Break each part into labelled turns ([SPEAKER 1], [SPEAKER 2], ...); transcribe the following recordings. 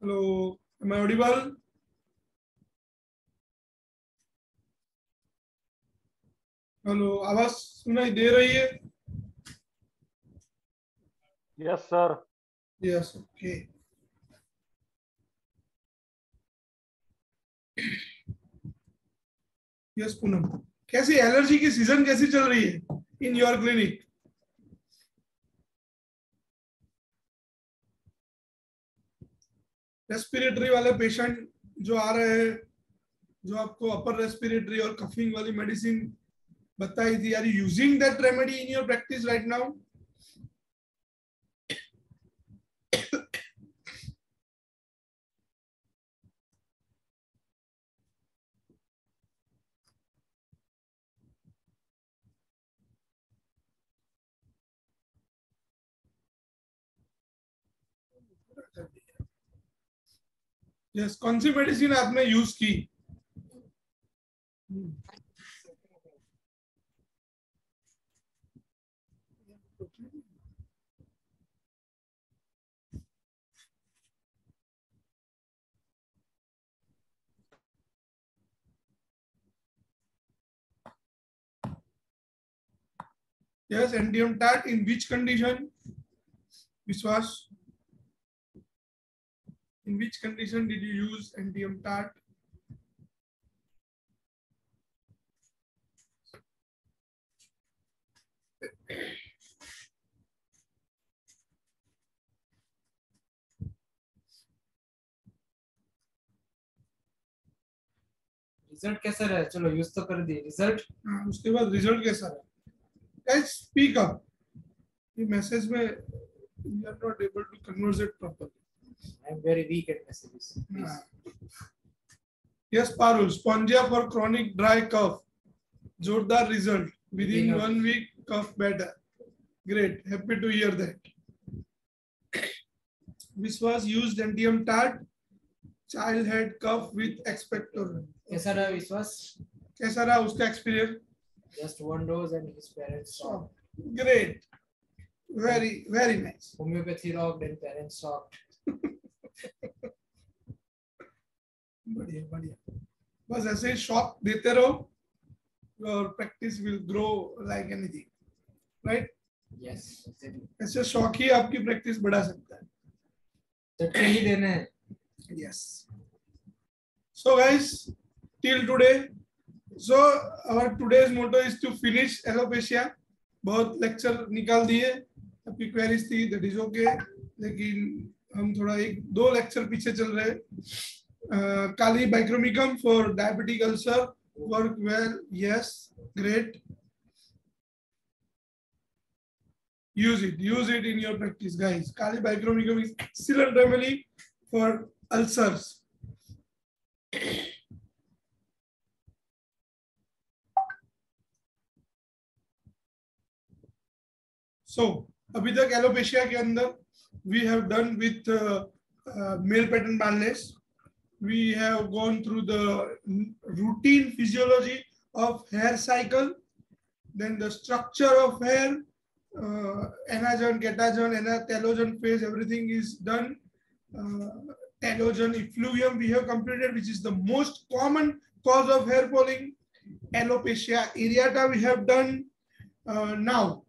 [SPEAKER 1] Hello, am I audible? Hello, आवाज सुनाई दे रही है?
[SPEAKER 2] Yes sir.
[SPEAKER 1] Yes, okay. Yes Poonam, कैसी एलर्जी की सीजन कैसी चल रही है इन योर क्लिनिक? रेस्पिरेटरी वाले पेशेंट जो आ रहे हैं, जो आपको अपर रेस्पिरेटरी और कफिंग वाली मेडिसिन बताई थी, are you using that remedy in your practice right now? Yes, कौन सी मेडिसिन आपने यूज की? Yes, NTM TAT in which condition? Vishwas, in which condition did you use NTM TAT?
[SPEAKER 3] Result कैसा रहा? चलो यूज तो कर दिए. रिजल्ट
[SPEAKER 1] उसके बाद रिजल्ट कैसा रहा? Guys, speak up. ये मैसेज में you are not able to converse it properly.
[SPEAKER 3] I am very weak at messages.
[SPEAKER 1] Yes, Parul, Spongia for chronic dry cough. जोरदार result. Within 1 week, cough better. Great. Happy to hear that. Vishwas used NTM TAT. Child had cough with expectorant.
[SPEAKER 3] कैसा रहा विश्वास?
[SPEAKER 1] कैसा रहा उसका experience?
[SPEAKER 3] Just one dose and his parents shocked.
[SPEAKER 1] Great. Very, very nice.
[SPEAKER 3] Homeopathy rocked and parents shocked.
[SPEAKER 1] बढ़िया बढ़िया, बस ऐसे ही शॉक देते रहो और practice will grow like anything, right?
[SPEAKER 3] Yes.
[SPEAKER 1] ऐसे शॉक ही आपकी प्रैक्टिस बढ़ा सकता है.
[SPEAKER 3] झटके ही देने हैं.
[SPEAKER 1] Yes. So guys, till today, so our today's motto is to finish alopecia. बहुत लेक्चर निकाल दिए, आपकी क्वेरीज थी, दैट इज ओके, लेकिन हम थोड़ा 1-2 लेक्चर पीछे चल रहे हैं. Kali bichromicum for diabetic ulcer work well. Yes, great. Use it in your practice, guys. Kali bichromicum is excellent remedy for ulcers. So, अभी तक एलोपेशिया के अंदर we have done with male pattern baldness. We have gone through the routine physiology of hair cycle, then the structure of hair, anagen, catagen, telogen phase, everything is done. Telogen effluvium we have completed, which is the most common cause of hair falling. Alopecia areata we have done. Now,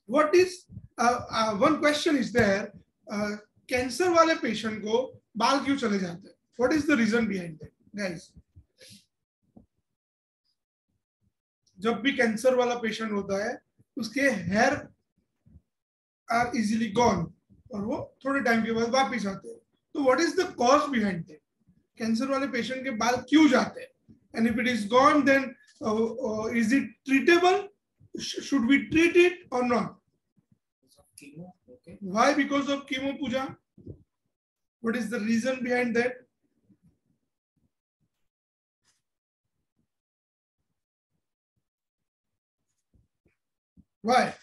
[SPEAKER 1] what is one question is there? Cancer वाले patient को बाल क्यों चले जाते हैं? What is the reason behind that, guys? जब भी cancer वाला पेशेंट होता है, उसके हेयर आर इजीली गॉन और वो थोड़े टाइम के बाद वापस आते हैं. तो what is the cause behind that? Cancer वाले पेशेंट के बाल क्यों जाते हैं? And if it is gone, then is it treatable? Should we treat it or not?
[SPEAKER 3] Chemo. Okay.
[SPEAKER 1] Why? Because of chemo, Pooja? What is the reason behind that? Why?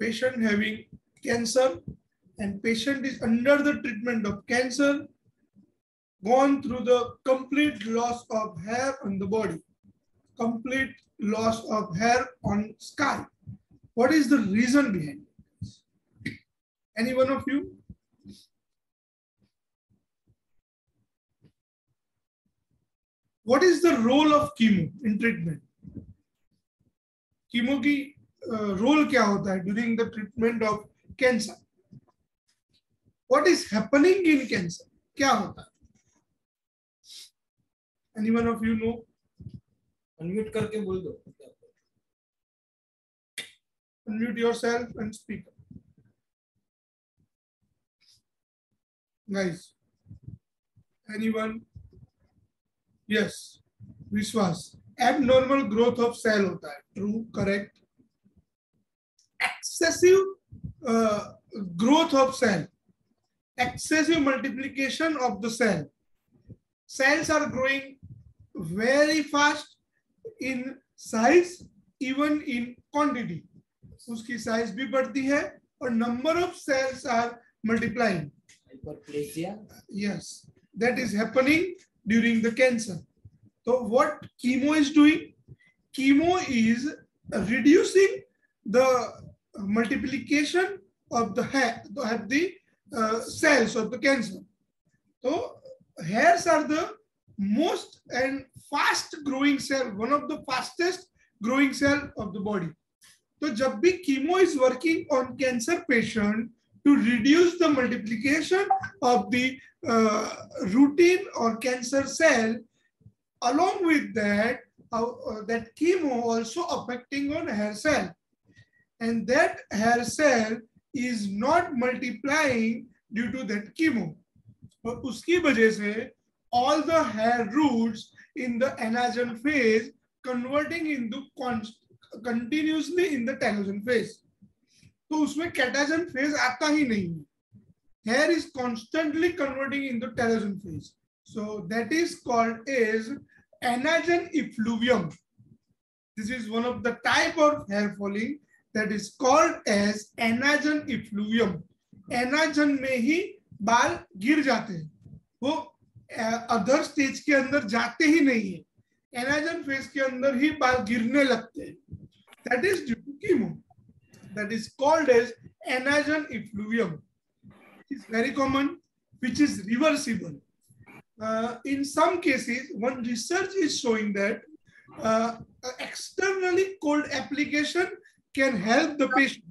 [SPEAKER 1] Patient having cancer and patient is under the treatment of cancer, gone through the complete loss of hair on the body, complete loss of hair on scalp. What is the reason behind it? Any one of you? what is the role of chemo in treatment? Chemo की role क्या होता है during the treatment of cancer? What is happening in cancer? क्या होता है? Anyone of you know?
[SPEAKER 3] Unmute करके बोल दो.
[SPEAKER 1] Unmute yourself and speak. Guys, anyone? Yes, Vishwas. Abnormal growth of cell होता है. True, correct. Excessive growth of cell. Excessive multiplication of the cell. Cells are growing very fast in size, even in quantity. उसकी size भी बढ़ती है और number of cells are multiplying.
[SPEAKER 3] Hyperplasia.
[SPEAKER 1] Yes, that is happening during the cancer. So what chemo is doing? Chemo is reducing the multiplication of the cells of the cancer. So hairs are the most and fast growing cell, one of the fastest growing cell of the body. So जब भी chemo is working on cancer patient to reduce the multiplication of the routine or cancer cell, along with that, that chemo also affecting on hair cell, and that hair cell is not multiplying due to that chemo. और उसकी वजह से all the hair roots in the anagen phase converting into continuously in the telogen phase. तो उसमें catagen phase आता ही नहीं है. Hair is constantly converting into telogen phase. So that is called as anagen effluvium. This is one of the type of hair falling that is called as anagen effluvium. Anagen में ही बाल गिर जाते हैं. वो other stage के अंदर जाते ही नहीं है. एनाजन फेज के अंदर ही बाल गिरने लगते हैं. That is due to chemo. That is called as anagen effluvium. It is very common, which is reversible. In some cases, one research is showing that externally cold application can help the patient.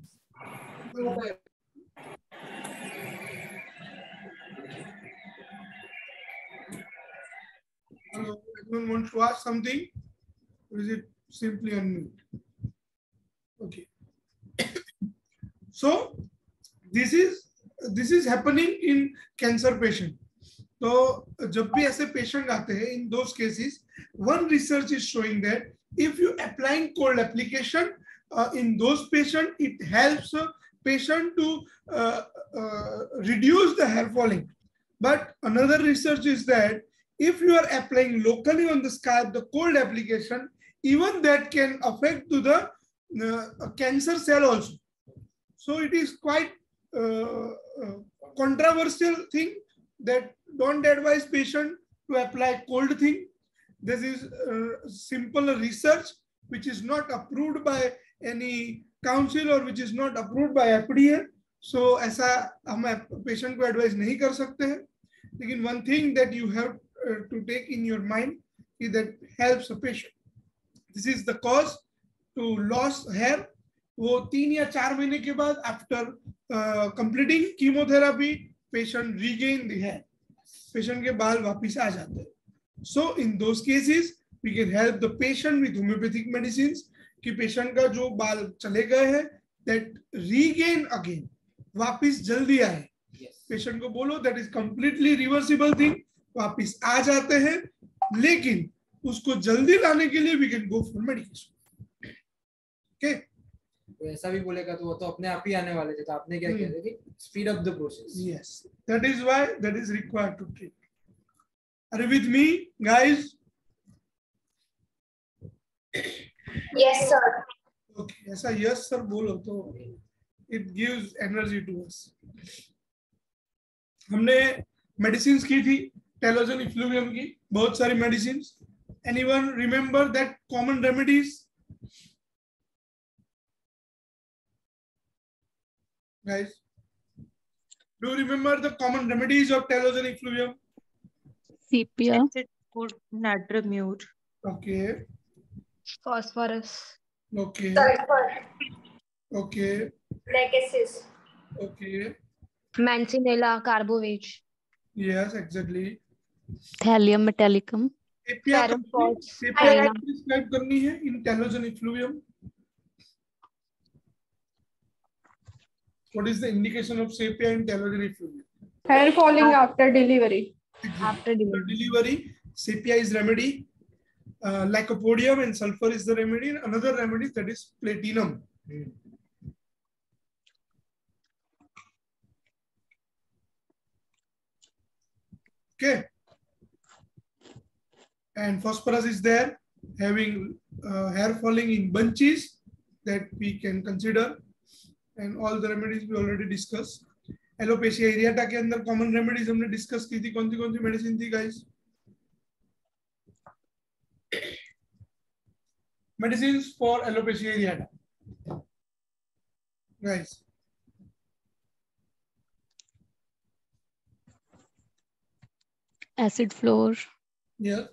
[SPEAKER 1] Hello, anyone wants to ask something? Or is it simply unmute? Okay. So this is happening in cancer patient. So जब भी ऐसे patient आते हैं, in those cases, one research is showing that if you applying cold application in those patient, it helps patient to reduce the hair falling. But another research is that if you are applying locally on the scalp the cold application, even that can affect to the cancer cell also. So it is quite controversial thing that don't advise patient to apply cold thing. This is simple research which is not approved by any council or which is not approved by FDA. So ऐसा हम patient को advise नहीं कर सकते हैं. लेकिन one thing that you have to take in your mind is that helps a patient. This is the cause to loss hair. वो 3 या 4 महीने के बाद after completing chemotherapy, patient regain the hair. Patient के बाल वापिस आ जाते हैं. So in those cases, we can help the patient with homeopathic medicines. कि patient का जो बाल चले गए हैं, that regain again, वापिस जल्दी आए. Patient को बोलो that is completely reversible thing. वापिस आ जाते हैं, लेकिन उसको जल्दी लाने के लिए we can go for medication. Okay.
[SPEAKER 3] तो ऐसा भी बोलेगा तो वो तो अपने आप ही आने वाले थे. तो आपने क्या किया कि speed up the process.
[SPEAKER 1] Yes, that is why that is required to treat. Are you with me, guys?
[SPEAKER 4] Yes, sir.
[SPEAKER 1] Okay, ऐसा yes sir बोलो तो it gives energy to us. हमने medicines की थी, telogen effluvium की, बहुत सारी medicines. Anyone remember that common remedies? Guys, do you remember the common remedies of telogen effluvium?
[SPEAKER 5] CPR. Natramure.
[SPEAKER 1] Okay.
[SPEAKER 6] Phosphorus.
[SPEAKER 1] Okay.
[SPEAKER 4] Sulfur.
[SPEAKER 1] Okay.
[SPEAKER 4] Legacies.
[SPEAKER 1] Okay.
[SPEAKER 6] Mancinella carbovage.
[SPEAKER 1] Yes, exactly.
[SPEAKER 5] Thallium metallicum.
[SPEAKER 1] Sepia
[SPEAKER 6] Ferrum falls.
[SPEAKER 1] Sepia describe करनी है इन telogen इफ्लुवियम. What is the indication of sepia in telogen effluvium?
[SPEAKER 7] Hair falling after delivery.
[SPEAKER 6] After
[SPEAKER 1] Delivery, sepia is remedy. Lycopodium and sulfur is the remedy. Another remedy, that is platinum. Okay. And phosphorus is there, having hair falling in bunches that we can consider. And all the remedies we already discussed. Alopecia areata के अंदर common remedies हमने discuss की थी. कौन सी medicine थी guys? Medicines for alopecia areata. Guys.
[SPEAKER 5] Acid floor.
[SPEAKER 1] Yeah.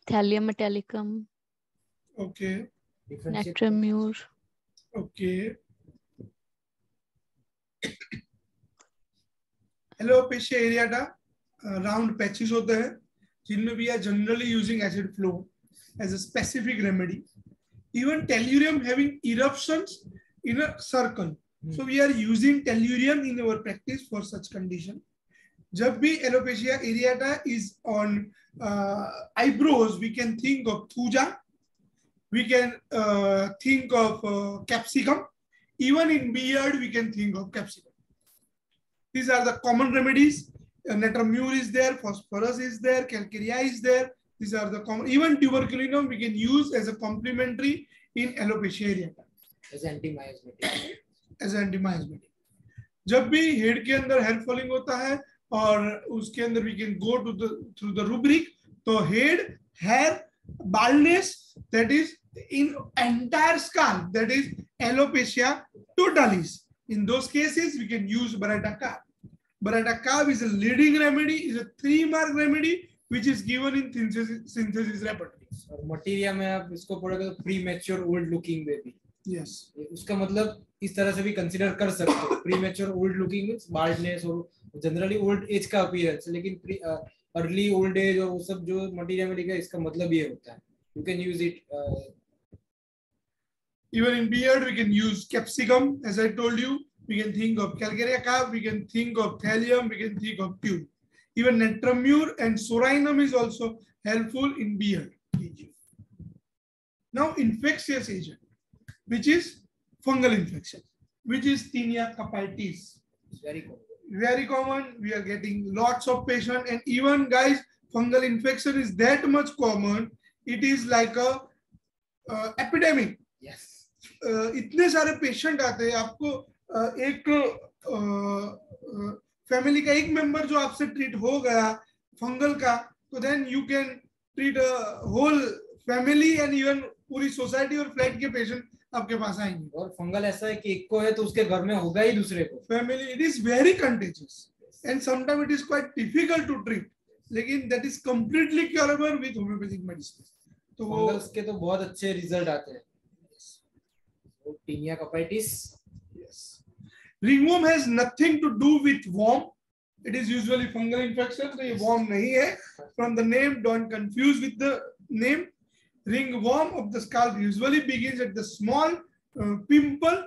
[SPEAKER 5] Thallium metallicum.
[SPEAKER 1] Okay.
[SPEAKER 5] Natramure.
[SPEAKER 1] Okay. Alopecia areata round patches होते हैं जिनमें we are generally using acid flow as a specific remedy. Even tellurium having eruptions in a circle. So we are using tellurium in our practice for such condition. जब भी alopecia areata is on eyebrows, we can think of thuja. We can think of capsicum. Even in beard, we can think of capsicum. These are the common remedies. Natramure is there, phosphorus is there, calcarea is there. These are the common. Even tuberculinum we can use as a complementary in alopecia areata.
[SPEAKER 3] As anti-miasmatic.
[SPEAKER 1] As anti-miasmatic. जब भी head के अंदर hair falling होता है और उसके अंदर we can go to the through the rubric. तो head, hair, baldness, that is in entire scalp, that is alopecia totalis. In those cases, we can use Barata-Carb. Barata-Carb is a leading remedy, is a 3-mark remedy, which is given in synthesis repertory.
[SPEAKER 3] और materia में आप इसको पढ़ोगे तो premature old looking baby.
[SPEAKER 1] Yes.
[SPEAKER 3] उसका मतलब इस तरह से भी कंसीडर कर सकते हो. Premature old looking means baldness और जनरली ओल्ड एज का अपीयरेंस, लेकिन अर्ली ओल्ड एज और वो सब जो मटेरिया में लिखा है इसका मतलब ये होता है. You can use it.
[SPEAKER 1] Even in beard, we can use capsicum. As I told you, we can think of calcarea carb, we can think of thallium, we can think of tube. Even natramure and sorinum is also helpful in beard. Now, infectious agent, which is fungal infection, which is Tinea capitis.
[SPEAKER 3] Very common.
[SPEAKER 1] Very common. We are getting lots of patients, and even guys, fungal infection is that much common. It is like a epidemic.
[SPEAKER 3] Yes.
[SPEAKER 1] इतने सारे patient आते हैं. आपको एक family का एक member जो आपसे ट्रीट हो गया फंगल का, तो then you can treat whole family and even पूरी सोसाइटी और फ्लैट के पेशेंट आपके पास आएंगे.
[SPEAKER 3] और फंगल ऐसा है कि एक को है तो उसके घर में होगा ही दूसरे को.
[SPEAKER 1] Family, it is very contagious and sometime it is quite difficult to treat, लेकिन that is completely curable with homeopathic medicine. तो
[SPEAKER 3] फंगल्स के तो बहुत अच्छे रिजल्ट आते हैं. Tinea capitis.
[SPEAKER 1] Yes. Ringworm has nothing to do with worm. It is usually fungal infection. So, worm nahi hai. From the name, don't confuse with the name. Ringworm of the scalp usually begins at the small pimple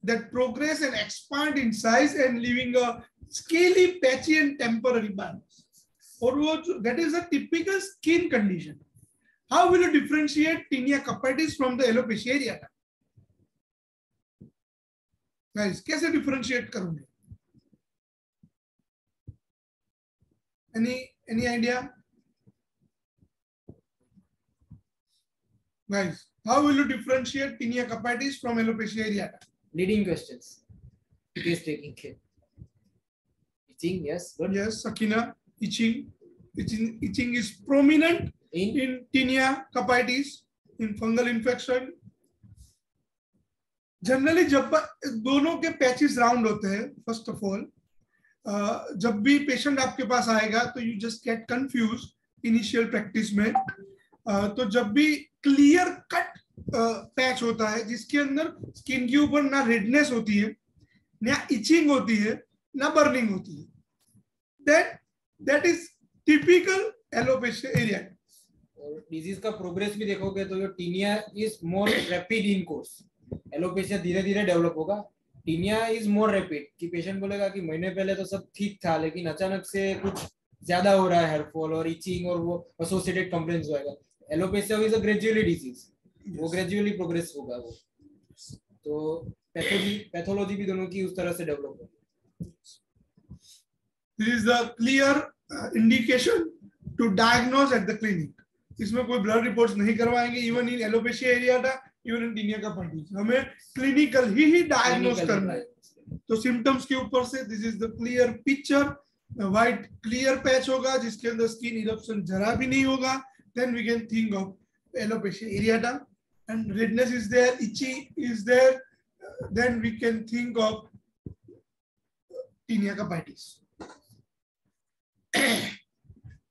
[SPEAKER 1] that progress and expand in size and leaving a scaly, patchy and temporary baldness. Or that is a typical skin condition. How will you differentiate Tinea capitis from the alopecia areata? Guys, कैसे differentiate करोगे? Any idea? Guys, how will you differentiate Tinea capitis from alopecia areata?
[SPEAKER 3] Leading questions. Case taking care. Itching, yes. Good.
[SPEAKER 1] Yes, Sakina, itching. Itching is prominent in Tinea capitis, in fungal infection. Generally जब दोनों के patches round होते हैं, first of all जब भी patient आपके पास आएगा तो you just get confuse initial practice में। तो जब भी क्लियर कट पैच होता है जिसके अंदर स्किन के ऊपर ना रेडनेस होती है, ना इचिंग होती है, ना बर्निंग होती है, that is typical alopecia area.
[SPEAKER 3] और डिजीज का प्रोग्रेस भी देखोगे तो tinea is more rapid in course, alopecia धीरे धीरे डेवलप होगा, टीनिया इज मोर रैपिड कि पेशेंट बोलेगा कि महीने पहले तो सब ठीक था लेकिन अचानक से कुछ ज्यादा हो रहा है हेयर फॉल और इचिंग और वो एसोसिएटेड कंप्लेंट्स होएगा। Alopecia is a gradually disease, वो ग्रेजुअली प्रोग्रेस होगा वो। तो पैथोलॉजी भी दोनों की उस तरह से डेवलप होगी।
[SPEAKER 1] This is the clear indication to diagnose at the clinic. इसमें कोई ब्लड रिपोर्ट्स नहीं करवाएंगे, even in alopecia areata, even in tinea capitis, हमें क्लिनिकल ही डायग्नोज करना है। तो सिम्टम्स के ऊपर से this is the clear picture, white clear patch होगा जिसके अंदर स्किन इरप्शन जरा भी नहीं होगा, then we can think of alopecia areata. And redness is there, itchy is there, then we can think of tinea capitis.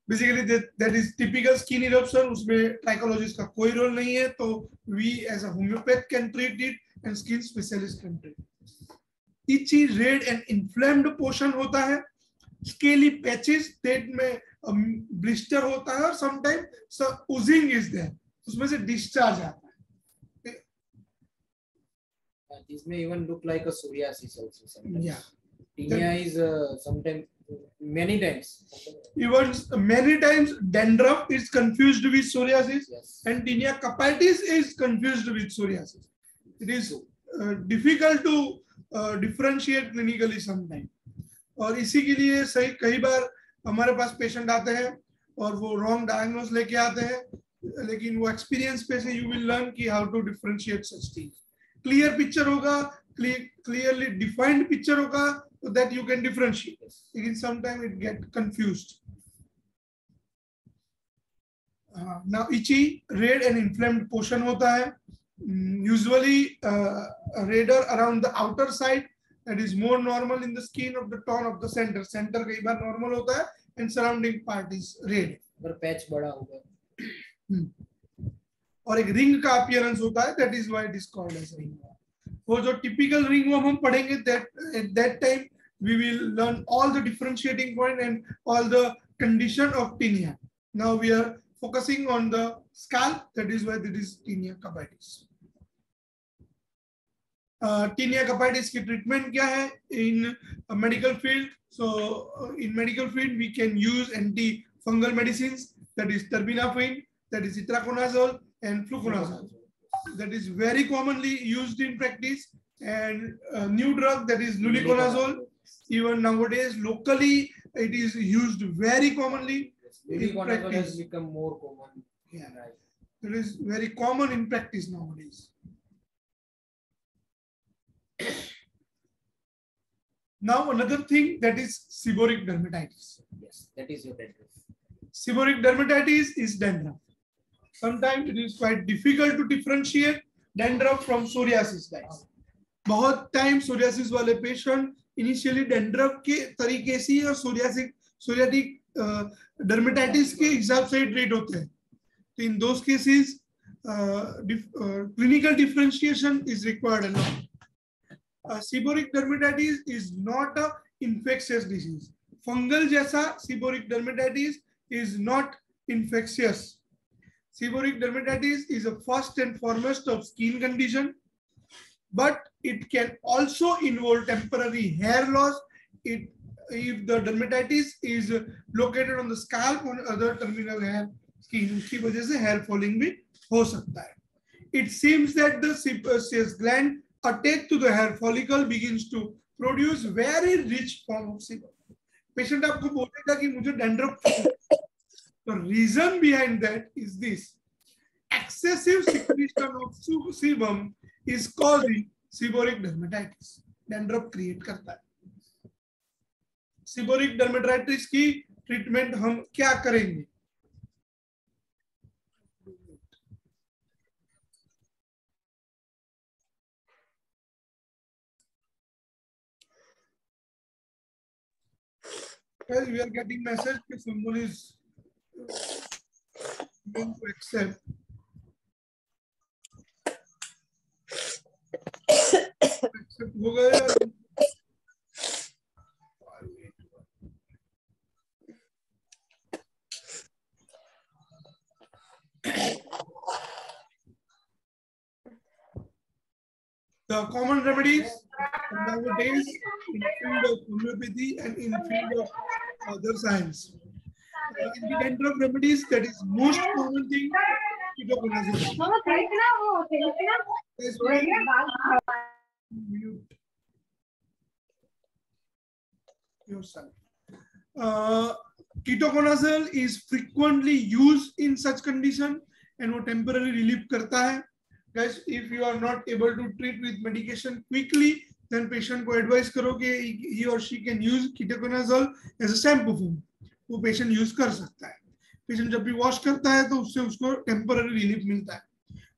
[SPEAKER 1] Basically that is typical skin eruption, उसमें trichologist का कोई रोल नहीं है, तो we as a homeopath can treat it and skin specialist can treat. Itchy red and inflamed portion होता है, scaly patches, पेट में blister होता है और समटाइम ओजिंग इज देयर, उसमें से डिस्चार्ज आता है।
[SPEAKER 3] जिसमें even look like a psoriasis also sometimes.
[SPEAKER 1] Yeah.
[SPEAKER 3] Tinea is sometimes many times.
[SPEAKER 1] Even many times dandruff is confused with psoriasis,
[SPEAKER 3] Yes.
[SPEAKER 1] and tinea carpitis is confused with psoriasis. It is difficult to differentiate clinically sometimes. और इसी के लिए सही कई बार हमारे पास patient आते हैं और वो रॉन्ग डायग्नोस लेके आते हैं, लेकिन वो एक्सपीरियंस पे से यू विल लर्न कि how to differentiate such things. Clear picture होगा, क्लियरली डिफाइंड पिक्चर होगा, so that you can differentiate. Again, sometimes it get confused. Now itchy, red and inflamed portion होता है, usually redder around the outer side, that is more normal in the skin of the tone of the center. Center कई बार normal होता है and surrounding part is red.
[SPEAKER 3] अगर patch बड़ा होगा
[SPEAKER 1] और एक रिंग का अपीयरेंस होता है, that is why it is called as ringworm. वो जो टिपिकल रिंगवर्म हम पढ़ेंगे, that at that time we will learn all the differentiating point and all the condition of tinea. Now we are focusing on the scalp, that is why it is tinea carpitis. Tinea carpitis की treatment क्या है in medical field? So in medical field we can use antifungal medicines, that is terbinafine, that is itraconazole and fluconazole. That is very commonly used in practice, and new drug, that is luliconazole. Even nowadays locally it is used very commonly in practice.
[SPEAKER 3] has become more common.
[SPEAKER 1] Yeah, it is very common in practice nowadays. Now another thing, that is seborrheic dermatitis.
[SPEAKER 3] Yes, that is your dandruff.
[SPEAKER 1] Seborrheic dermatitis is dandruff. Sometimes it is quite difficult to differentiate dandruff from psoriasis, guys. बहुत time psoriasis वाले patient initially dandruff के तरीके से और psoriatic dermatitis के हिसाब से treat होते हैं. तो in those cases clinical differentiation is required a lot. Seborrheic dermatitis is not a infectious disease. Fungal जैसा seborrheic dermatitis is not infectious. Seborrheic dermatitis is a first and foremost of skin condition, but it can also involve temporary hair loss. If the dermatitis is located on the scalp or other terminal hair skin, उसकी वजह से hair falling भी हो सकता है. It seems that the sebaceous gland attached to the hair follicle begins to produce very rich form of sebum. Patient आपको बोलेगा कि मुझे dandruff. The reason behind that is this: excessive secretion of sebum is causing seborrheic dermatitis. Dandruff create करता है. Seborrheic dermatitis की treatment हम क्या करेंगे? Guys, we are getting message that someone is going to accept. Accept हो गया. The common remedies nowadays in field of homeopathy and in field of other science. In the dandruff remedies, that is most common thing, ketoconazole. Yes, mute yourself. Ketoconazole is frequently used in such condition and वो temporary relief करता है. Guys, if you are not able to treat with medication quickly, then patient को advise करो कि he or she can use ketoconazole as a shampoo form. वो patient use कर सकता है. Patient जब भी wash करता है तो उससे उसको temporary relief मिलता है.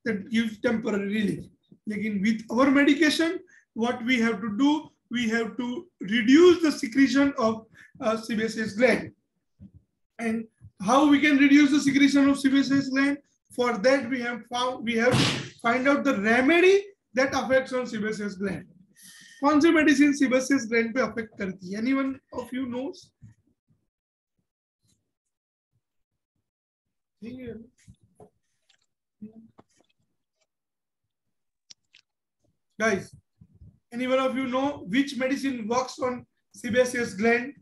[SPEAKER 1] That gives temporary relief. लेकिन with our medication, what we have to do, we have to reduce the secretion of sebaceous gland. And how we can reduce the secretion of sebaceous gland? For that we have to find out the remedy that affects on sebaceous gland. कौन सी medicine sebaceous gland पे affect करती है? Anyone of you knows? Guys, any one of you know which medicine works on sebaceous gland?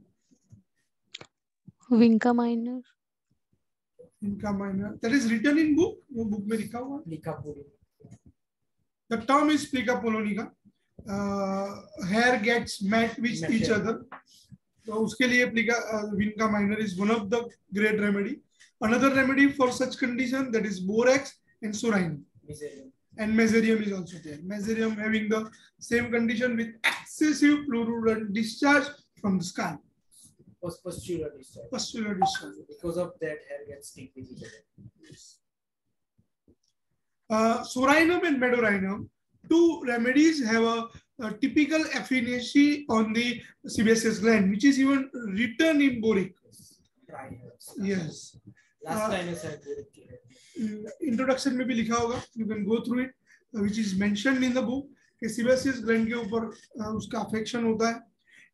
[SPEAKER 5] Vinca minor.
[SPEAKER 1] Vinca minor. That is written in book. वो book में लिखा हुआ. The term is plica polonica. Hair gets met with each other. So उसके लिए Vinca minor is one of the great remedy. Another remedy for such condition, that is borax and sorinum. And meserium is also there. Meserium having the same condition with excessive fluoride discharge from the skull.
[SPEAKER 3] Pustular discharge.
[SPEAKER 1] Pustular discharge.
[SPEAKER 3] Because of that, hair gets stick with each other.
[SPEAKER 1] Sorinum and medorinum, two remedies have a typical efficacy on the sebaceous gland, which is even written in boric. Yes.
[SPEAKER 3] Last time I said
[SPEAKER 1] introduction में भी लिखा होगा. You can go through it, which is mentioned in the book. कि sebaceous gland के ऊपर उसका affection होता है.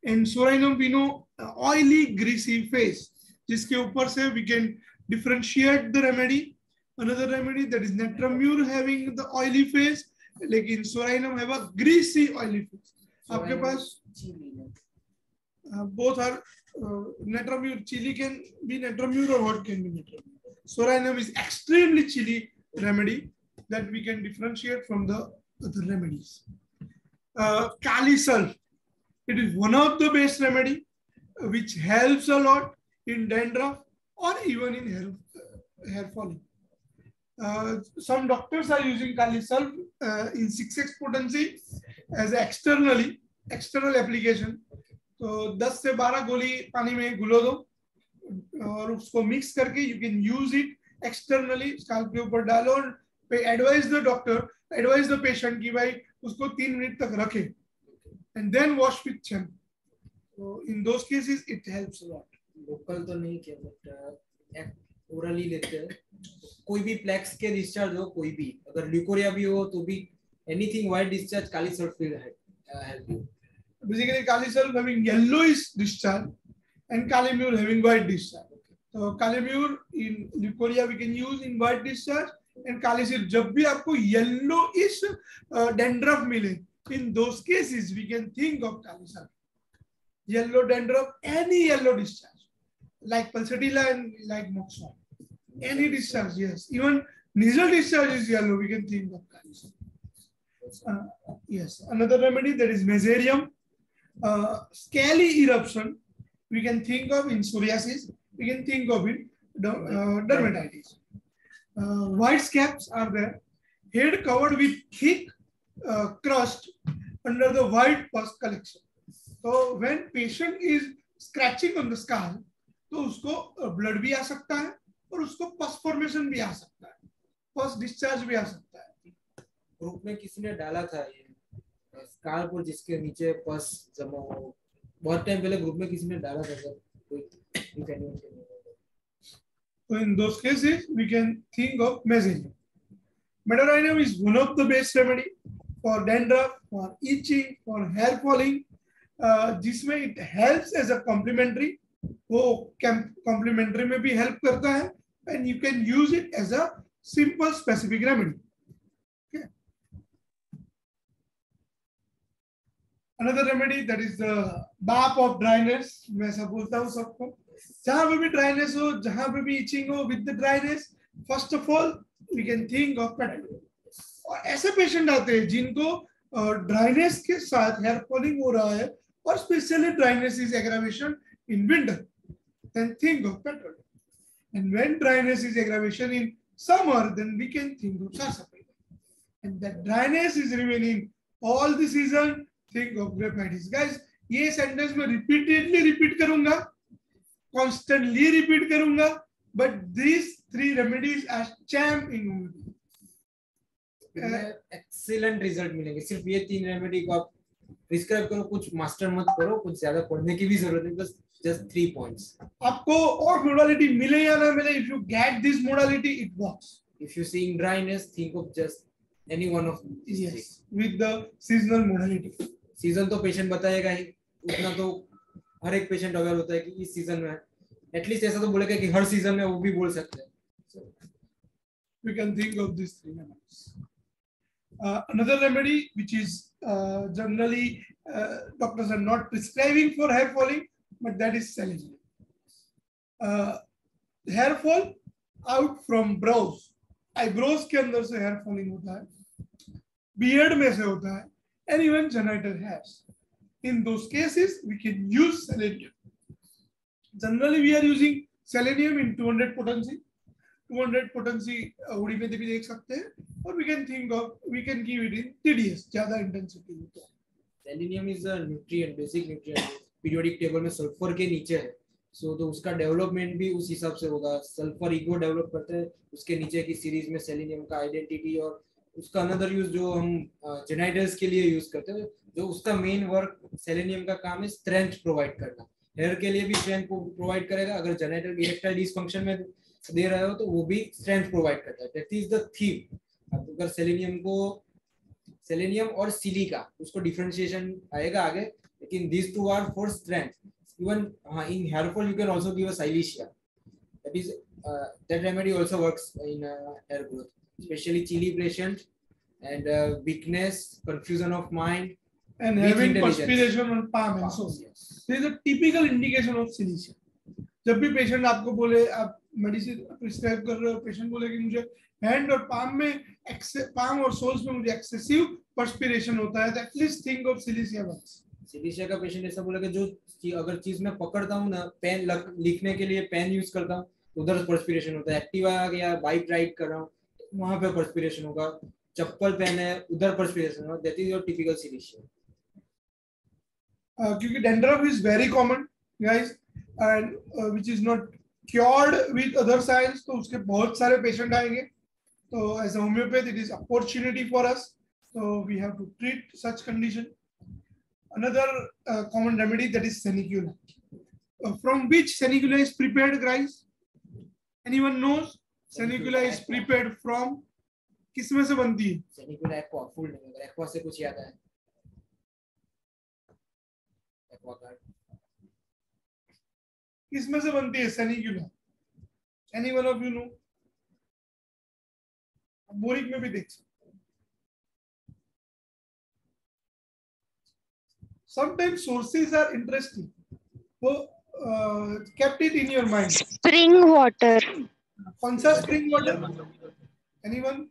[SPEAKER 1] And sorinum we know oily greasy face, जिसके ऊपर से we can differentiate the remedy. Another remedy, that is natramur, having the oily face, लेकिन sorinum have a greasy oily face. आपके पास both are natramur. Chili can be natramur or what can be natramur. Sorinum is extremely chilly remedy that we can differentiate from the other remedies. Kali sulf, it is one of the best remedy which helps a lot in dandruff or even in hair falling. Some doctors are using Kali sulf in 6x potency as external application. तो 10 से 12 गोली पानी में घुलो दो और उसको mix करके you can use it externally, scalp के ऊपर डालो और advise the patient कि भाई उसको 3 मिनट तक रखे and then wash with shampoo. So in those cases it helps a lot.
[SPEAKER 3] Local तो नहीं किया बट ओरली लेते हैं. कोई भी प्लेक्स के डिस्चार्ज हो, कोई भी अगर ल्यूकोरिया भी हो तो भी anything white discharge kali sulph will help you.
[SPEAKER 1] Basically, Kali sulf having yellowish discharge and Calimure having white discharge. So Calimure in leukorrhea we can use in white discharge, and Kali sulf जब भी आपको yellowish dandruff मिले, in those cases we can think of Kali sulf. Yellow dandruff, any yellow discharge, like pulsatilla and like moxon, any discharge, yes. Even nasal discharge is yellow, we can think of Kali sulf. Yes, another remedy, that is meserium. Scaly eruption, we can think of in psoriasis, we can think of in dermatitis. White scabs are there, head covered with thick crust under the white pus collection. So when patient is scratching on the skull, तो उसको blood भी आ सकता है और उसको pus formation भी आ सकता है, pus discharge भी आ सकता है.
[SPEAKER 3] ग्रुप में किसी ने डाला था ये स्काल पर जिसके नीचे पस जमा हो, बहुत टाइम पहले ग्रुप में किसी ने डाला था sir. if anyone can.
[SPEAKER 1] So in those cases, we can think of mesallium. Metarhizium is one of the best remedy for dandruff, for itching, for hair falling. जिसमें it helps as a complementary. वो complementary में भी help करता है, and you can use it as a simple specific remedy. Okay. Another remedy, that is the BAP of dryness. मैं ऐसा बोलता हूँ सबको. जहाँ पे भी dryness हो, जहाँ पे भी itching हो with the dryness, first of all we can think of metallium. और ऐसे पेशेंट आते हैं जिनको ड्राइनेस के साथ हेयर फॉलिंग हो रहा है और specially dryness is aggravation in winter, then think of petrol. And when dryness is aggravation in summer, then we can think of sarsaparilla. And that dryness is remaining all the season, think of graphitis. Guys, ये sentence में repeatedly repeat करूँगा, constantly repeat करूँगा, but these three remedies are champ in homeopathy.
[SPEAKER 3] Excellent result मिलेंगे. सिर्फ ये 3 remedy को आप prescribe करो, कुछ मास्टर मत करो, कुछ ज्यादा पढ़ने की भी जरूरत नहीं, बस just 3 points.
[SPEAKER 1] आपको और modality मिले या ना मिले, if you get this modality, it works.
[SPEAKER 3] If you seeing dryness, think of just any one of these.
[SPEAKER 1] Yes, with the seasonal modality.
[SPEAKER 3] Season तो पेशेंट बताएगा ही, उतना तो हर एक पेशेंट अवेयर होता है कि इस सीजन में, एटलीस्ट ऐसा तो बोलेगा कि हर सीजन में, वो भी बोल सकते हैं. So
[SPEAKER 1] we can think of these 3 remedies. Another remedy which is generally doctors are not prescribing for hair falling, but that is selenium. Hair fall out from brows, eyebrows के अंदर से hair falling होता है, beard में से होता है, and even genital hairs. In those cases, we can use selenium. Generally, we are using selenium in 200 potency. 200 potency उड़ी में भी देख सकते हैं, और we can think of, we can give it in TDS, ज़्यादा intensity होता है.
[SPEAKER 3] Selenium is a nutrient, basic nutrient, periodic table में सल्फर के नीचे है, so तो उसका डेवलपमेंट भी उस हिसाब से होगा. सल्फर ईगो डेवलप करते हैं, उसके नीचे की सीरीज में सेलेनियम का आइडेंटिटी, और उसका अनदर यूज जो हम जेनाइटल्स के लिए यूज करते हैं, जो उसका मेन वर्क सेलेनियम का काम है स्ट्रेंथ प्रोवाइड करना. हेयर के लिए भी स्ट्रेंथ प्रोवाइड करेगा, अगर जेनाइटल इरेक्टाइल डिसफंक्शन में दे रहे हो तो वो भी स्ट्रेंथ प्रोवाइड करता है. That is the theme. अगर सेलेनियम और सिलिका उसको डिफरेंशिएशन आएगा आगे, लेकिन these two are for strength. Even in hair fall you can also give a silicea. That is that remedy also works in hair growth, especially chilly patient and weakness, confusion of mind,
[SPEAKER 1] and having perspiration on palm and so on. This is a typical indication of silicea. जब भी patient आपको बोले, आप medicine prescribe कर रहे हो, patient बोले कि मुझे हैंड और पाम और सोल्स में मुझे एक्सेसिव पर्सपिरेशन होता है, at least think of silicea once.
[SPEAKER 3] Silicea का पेशेंट ऐसा बोलेगा, जो अगर चीज में पकड़ता हूँ ना, पेन लिखने के लिए पेन यूज करता हूँ, उधर पर्सपिरेशन होता है. एक्टिवा या बाइक राइड कर रहा हूँ, वहां पे पर्सपिरेशन होगा. चप्पल पहन है, उधर पर्सपिरेशन होगा. That is your typical silicea.
[SPEAKER 1] क्योंकि dandruff is very common guys, and which is not cured with other science, तो उसके बहुत सारे पेशेंट आएंगे. तो as a homeopath it is opportunity for us, so we have to treat such condition. Another common remedy, that is senicula. From which senicula is prepared, guys? Anyone knows? Senicula is prepared from, किसमें से बनती है?
[SPEAKER 3] सेनिकुला aqua, full नहीं, अगर aqua से कुछ याद है, एक्वा कार्ड
[SPEAKER 1] किसमें से बनती है sanicula? Any one of you know? Boric में भी देख सकते हैं. Sometimes sources are interesting, so kept it in your mind.
[SPEAKER 4] Spring water.
[SPEAKER 1] कौन सा spring water? Anyone?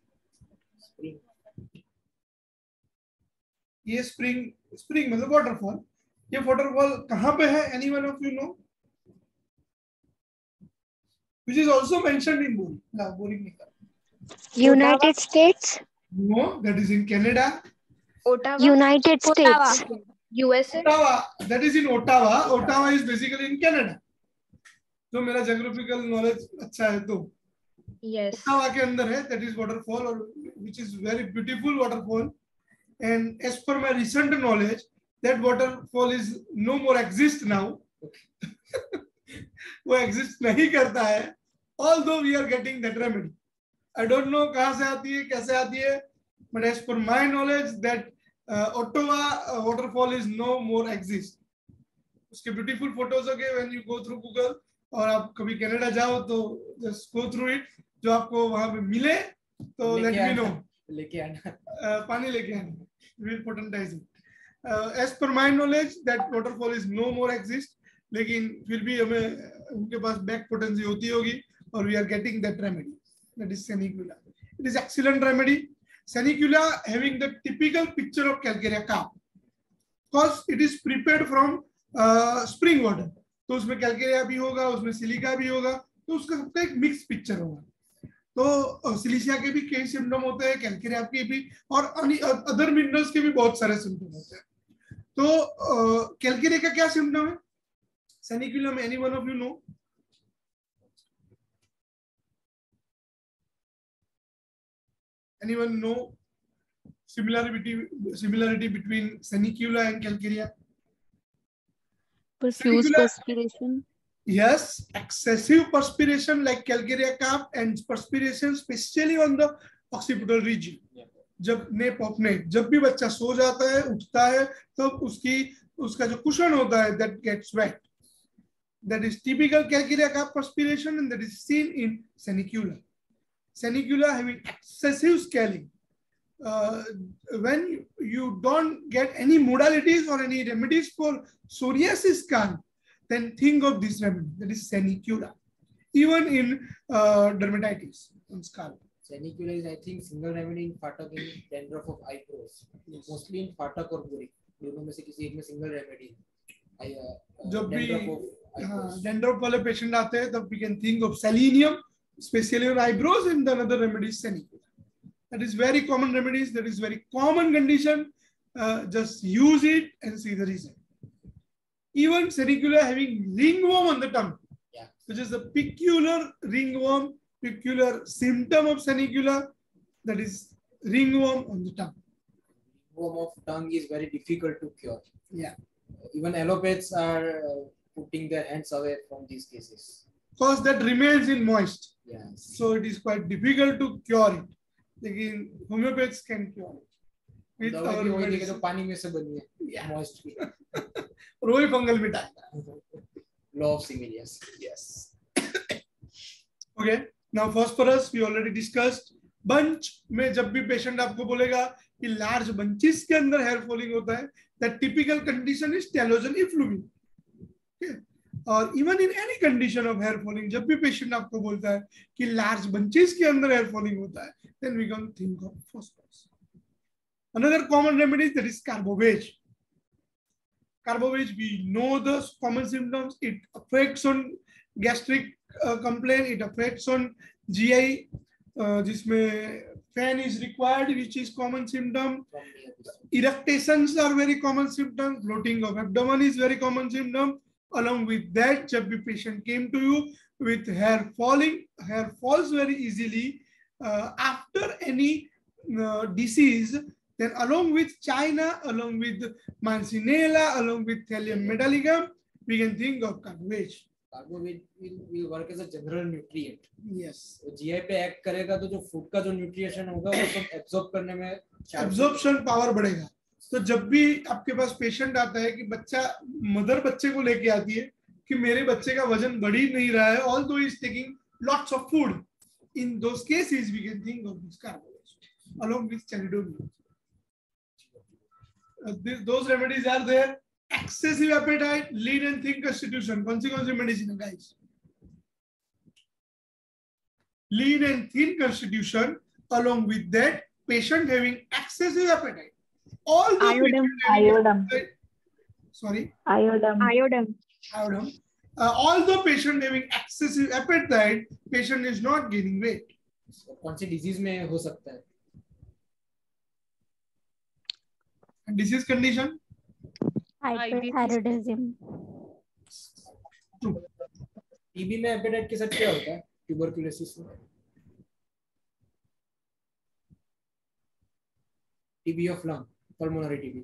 [SPEAKER 1] ये spring मतलब waterfall. ये waterfall कहाँ पे है? Any one of you know? Which is also mentioned in Boring. No, Boring नहीं कर.
[SPEAKER 4] United States.
[SPEAKER 1] No, that is in Canada.
[SPEAKER 6] Ottawa.
[SPEAKER 4] United States.
[SPEAKER 6] USA.
[SPEAKER 1] Ottawa, that is in Ottawa. Ottawa is basically in Canada. तो मेरा geographical knowledge अच्छा है तो.
[SPEAKER 6] Yes.
[SPEAKER 1] Ottawa के अंदर है, that is waterfall, or which is very beautiful waterfall. And as per my recent knowledge, that waterfall is no more exist now. वो exist नहीं करता है, although we are getting that remedy. I don't know कहाँ से आती है, कैसे आती है, but as per my knowledge that Ottawa waterfall is no more exist. उसके ब्यूटीफुल फोटोज हो गए when you go through Google, और आप कभी कनाडा जाओ तो जस्ट गो थ्रू इट, जो आपको वहां पे मिले तो लेट मी नो,
[SPEAKER 3] लेके आना,
[SPEAKER 1] पानी लेके आना, will potentize it. As per my knowledge that waterfall is no more exist, लेकिन फिर भी हमें उनके पास बैक पोटेंसी होती होगी, और we are getting that remedy, that is sanicula. It is excellent remedy. Sanicula having the typical picture of calcarea carb, because it is prepared from spring water, तो उसमें कैलकेरिया भी होगा, उसमें सिलिका भी होगा, तो उसका सबका एक मिक्स पिक्चर होगा. तो सिलिशिया के भी कई सिम्टम होते हैं, कैलकेरिया के भी, और अदर मिनरल्स के भी बहुत सारे सिम्टम होते हैं. तो कैलकेरिया का क्या सिम्टम है सेनिकुला में? Any one of you know? Anyone know similarity between senicula and calcarea?
[SPEAKER 5] Profuse
[SPEAKER 1] Senicula,
[SPEAKER 5] perspiration.
[SPEAKER 1] yes, excessive perspiration like calcarea carp, and perspiration especially on the occipital region. जब nap of neck, जब भी बच्चा सो जाता है, उठता है, तब उसका जो कुशन होता है that gets wet. That is typical calcarea carp perspiration, and that is seen in senicula. Senicula having excessive scaling. When you don't get any modalities or any remedies for psoriasis scar, then think of this remedy, that is senicula. Even in dermatitis on scalp.
[SPEAKER 3] Senicula is, I think, single remedy in Phatak in dandruff of eyebrows. Yes. Mostly in Phatak or Guri. दोनों में से किसी एक में single remedy.
[SPEAKER 1] जब भी dandruff वाले patient आते हैं, तब we can think of selenium, especially on eyebrows, and the another remedy is senicula. That is very common remedies. That is very common condition. Just use it and see the result. Even senicula having ringworm on the tongue, yeah, which is the peculiar ringworm, peculiar symptom of senicula. That is ringworm on the tongue.
[SPEAKER 3] Ringworm of tongue is very difficult to cure.
[SPEAKER 1] Yeah.
[SPEAKER 3] Even allopathics are putting their hands away from these cases.
[SPEAKER 1] Because that remains in moist.
[SPEAKER 3] Yes.
[SPEAKER 1] So it is quite difficult to cure it. लेकिन homeopathics can cure it. With our medicine.
[SPEAKER 3] तो पानी में से बनी है, moist की.
[SPEAKER 1] और वही fungal मिटाएगा.
[SPEAKER 3] Law of similarities.
[SPEAKER 1] Yes. Okay. Now phosphorus we already discussed. Bunch में जब भी patient आपको बोलेगा कि large bunches के अंदर hair falling होता है, that typical condition is telogen effluvium. Okay. और even in any condition of hair falling, जब भी पेशेंट आपको बोलता है कि लार्ज बंचेस के अंदर हेयर फॉलिंग होता है, then we can think of phosphorus. Another common remedy that is carbo veg. Carbo veg we know the common symptoms. It affects on gastric complain, it affects on GI, जिसमें fan is required, which is common symptom. Eructations are very common symptom. Bloating of abdomen is very common symptom. Along with that, जब भी patient came to you with hair falling, hair falls very easily after any disease, then along with China, along with Mancinella, along with Thallium metallicum, we can think of carboveज.
[SPEAKER 3] Carboveज will work as a general nutrient.
[SPEAKER 1] Yes.
[SPEAKER 3] GI पे act करेगा तो जो food का जो nutrition होगा वो सब absorb करने में
[SPEAKER 1] absorption power बढ़ेगा. तो जब भी आपके पास पेशेंट आता है कि बच्चा, मदर बच्चे को लेके आती है कि मेरे बच्चे का वजन बढ़ ही नहीं रहा है, although he is taking lots of food, in those cases we can think of this carboveज along with chalidomide. Those remedies are there. Excessive appetite, lean and thin constitution. कौन सी medicine है guys? Lean and thin constitution. Along with that, patient having excessive appetite. All the
[SPEAKER 7] Iodine.
[SPEAKER 1] Sorry.
[SPEAKER 7] Iodine.
[SPEAKER 1] All the patient having excessive appetite, patient is not gaining weight.
[SPEAKER 3] कौन सी disease में हो सकता है?
[SPEAKER 1] Disease condition?
[SPEAKER 7] Hyperthyroidism.
[SPEAKER 1] True.
[SPEAKER 3] TB में appetite के साथ क्या होता है? Tuberculosis में. TB of lung. Pulmonary TB.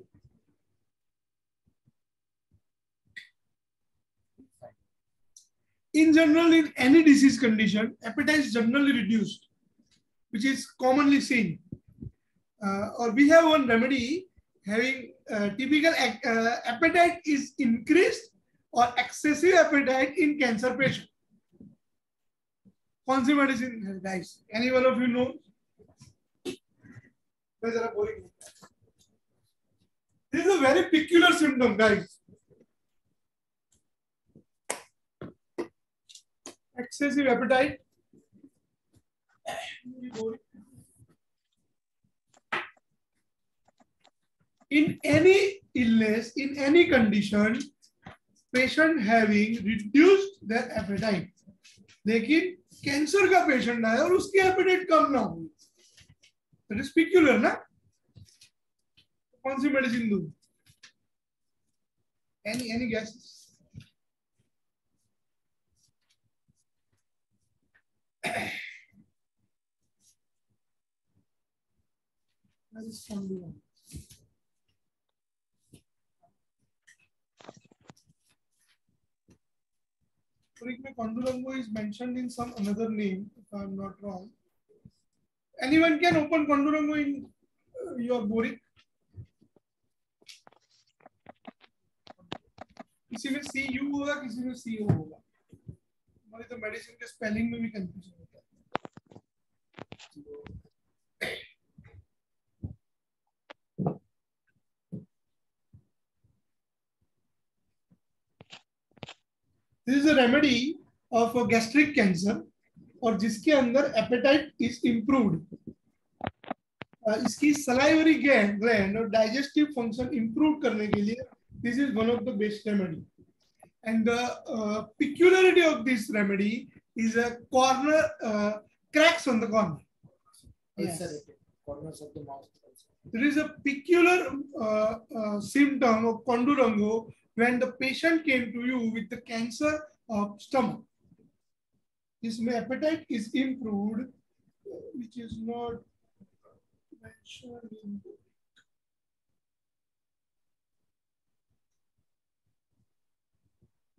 [SPEAKER 1] in general, in any disease condition, appetite is generally reduced, which is commonly seen. Or we have one remedy having typical appetite is increased or excessive appetite in cancer patient. कौन सी medicine है guys? Any one of you know? This is a very peculiar symptom, guys. Excessive appetite. In any illness, in any condition, patient having reduced their appetite. लेकिन cancer का patient आया और उसकी apatite कम ना हो, that is peculiar ना. कौन सी मेडिसिन दूं? Any guesses? Condurango is mentioned in some another name, if I am not wrong. Anyone can open Condurango in your Boric? किसी में CU होगा, किसी में CO होगा. हमारी तो मेडिसिन के स्पेलिंग में भी कंफ्यूजन होता है. This is a remedy of a gastric cancer और जिसके अंदर appetite is improved. इसकी salivary gland और digestive function improve करने के लिए this is one of the best remedy. And the peculiarity of this remedy is a corner cracks on the corner. Yes.
[SPEAKER 3] Corners of the mouth.
[SPEAKER 1] There is a peculiar symptom of Condurango when the patient came to you with the cancer of stomach. His appetite is improved, which is not mentioned in book.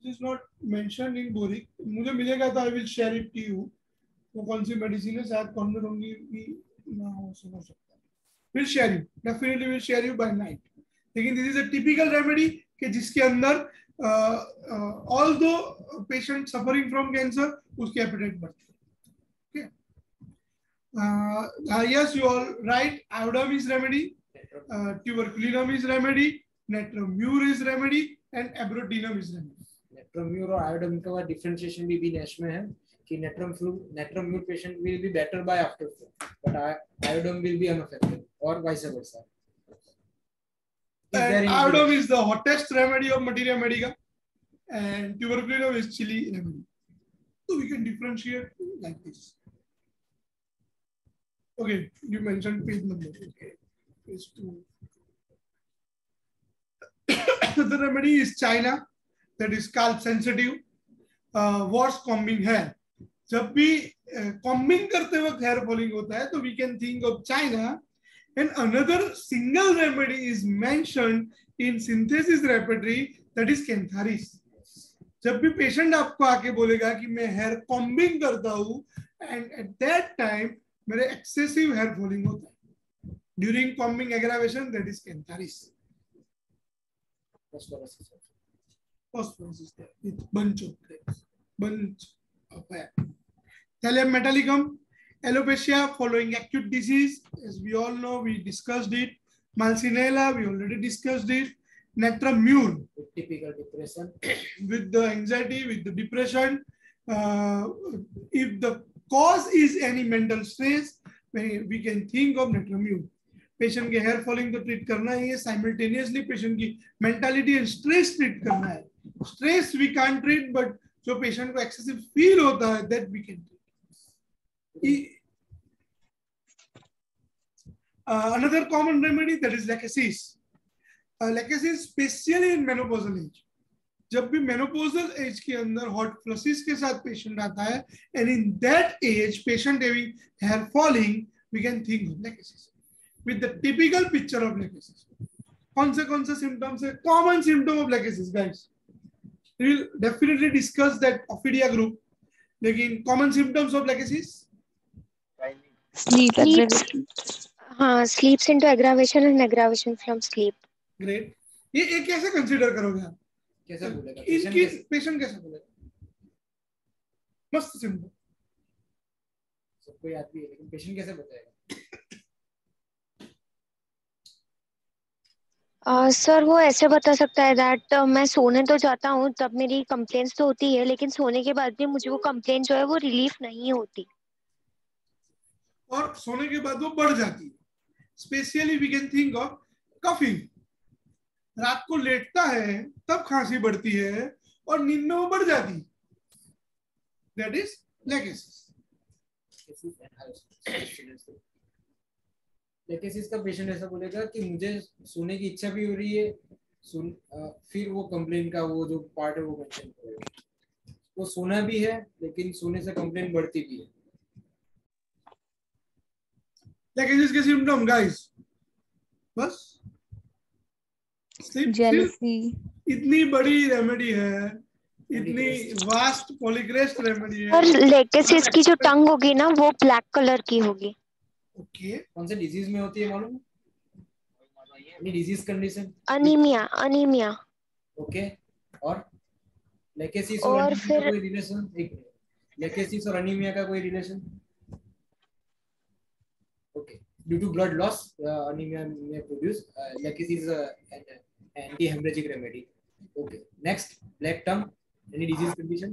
[SPEAKER 1] This is not mentioned in Boric. मुझे मिलेगा तो I will share it to you. वो कौन सी medicine है, शायद Condurango भी ना हो सकता है. We'll share you. Definitely will share you by night. लेकिन this is a typical remedy कि जिसके अंदर although patient suffering from cancer, उसकी appetite बढ़ती है. Okay. Yes, you are right. Iodum is remedy. Tuberculinum is remedy. Netromure is remedy, and abrotinum is remedy.
[SPEAKER 3] नेट्रोम्यूर और आयोडम का differentiation भी नैश में है कि नेट्रोम्यूर patient will be better by after food, but iodum will be unaffected, or vice versa.
[SPEAKER 1] Iodum is the hottest remedy of materia medica, and tuberculinum is chilly remedy. So we can differentiate like this. Okay, you mentioned page number. Okay, page 2. The remedy is China, that is scalp sensitive. What's combing hair? जब भी combing करते वक्त hair falling होता है, तो we can think of China. And another single remedy is mentioned in synthesis repertory, that is Cantharis. जब भी patient आपको आके बोलेगा कि मैं hair combing करता हूँ, and at that time मेरे excessive hair falling होता है. During combing aggravation, that is Cantharis. Phosphorus is there with bunch of grapes, bunch of hair. Thallium metallicum, alopecia following acute disease, as we all know, we discussed it. Malsinella, we already discussed it. Netromure,
[SPEAKER 3] with typical depression,
[SPEAKER 1] with the anxiety, with the depression. If the cause is any mental stress, we can think of Netromure. Patient के hair falling तो treat करना ही है, simultaneously patient की mentality and stress treat करना है. Stress we can't treat, but जो patient को excessive feel होता है, that we can treat. Another common remedy, that is lachesis. Lachesis especially in menopausal age. जब भी menopausal age के अंदर hot flushes के साथ patient आता है, and in that age patient having hair falling, we can think of lachesis. With the typical picture of lachesis. कौन से symptoms है? Common symptom of lachesis, guys. We will definitely discuss that ophidia group. लेकिन common symptoms of legacies?
[SPEAKER 5] Sleep
[SPEAKER 4] Sleeps.
[SPEAKER 5] aggravation.
[SPEAKER 4] हाँ, sleeps into aggravation and aggravation from sleep.
[SPEAKER 1] Great. ये कैसे consider करोगे आप?
[SPEAKER 3] कैसे बोलेगा
[SPEAKER 1] इनकी पेशेंट कैसे बोलेगा? मस्त सिंपल.
[SPEAKER 3] सबको याद भी है लेकिन पेशेंट कैसे बताएगा?
[SPEAKER 4] सर वो ऐसे बता सकता है दैट मैं सोने तो जाता हूँ तब मेरी कंप्लेंट्स तो होती है, लेकिन सोने के बाद भी मुझे वो कंप्लेंट जो है वो रिलीफ नहीं होती.
[SPEAKER 1] और सोने के बाद वो बढ़ जाती है. Specially we can think of coughing. रात को लेटता है तब खांसी बढ़ती है और नींद में वो बढ़ जाती है. That is lachesis.
[SPEAKER 3] लेकेसिस का पेशेंट ऐसा बोलेगा कि मुझे सोने की इच्छा भी हो रही है, फिर वो कंप्लेन का वो जो पार्ट है वो मेंशन करेगा. वो सोना भी है लेकिन सोने से कंप्लेन बढ़ती भी है.
[SPEAKER 1] लेगेसिस के सिम्टम गाइस बस स्लीप.
[SPEAKER 5] Jealousy.
[SPEAKER 1] इतनी बड़ी रेमेडी है, इतनी वास्ट पॉलीग्रेस्ट रेमेडी है.
[SPEAKER 4] और लेकेसिस की जो टंग होगी ना वो ब्लैक कलर की होगी.
[SPEAKER 1] ओके.
[SPEAKER 3] कौन से डिजीज में होती है मालूम है? Any disease condition?
[SPEAKER 4] Anaemia.
[SPEAKER 3] Okay. और लेकेसिस
[SPEAKER 4] और
[SPEAKER 3] और अनीमिया का
[SPEAKER 4] फिर
[SPEAKER 3] कोई रिलेशन? लेकेसिस और अनीमिया का कोई relation? Okay. Due to blood loss anaemia may produce lecasis is an anti-hemorrhagic remedy. Okay. Next, black tongue. Any disease condition?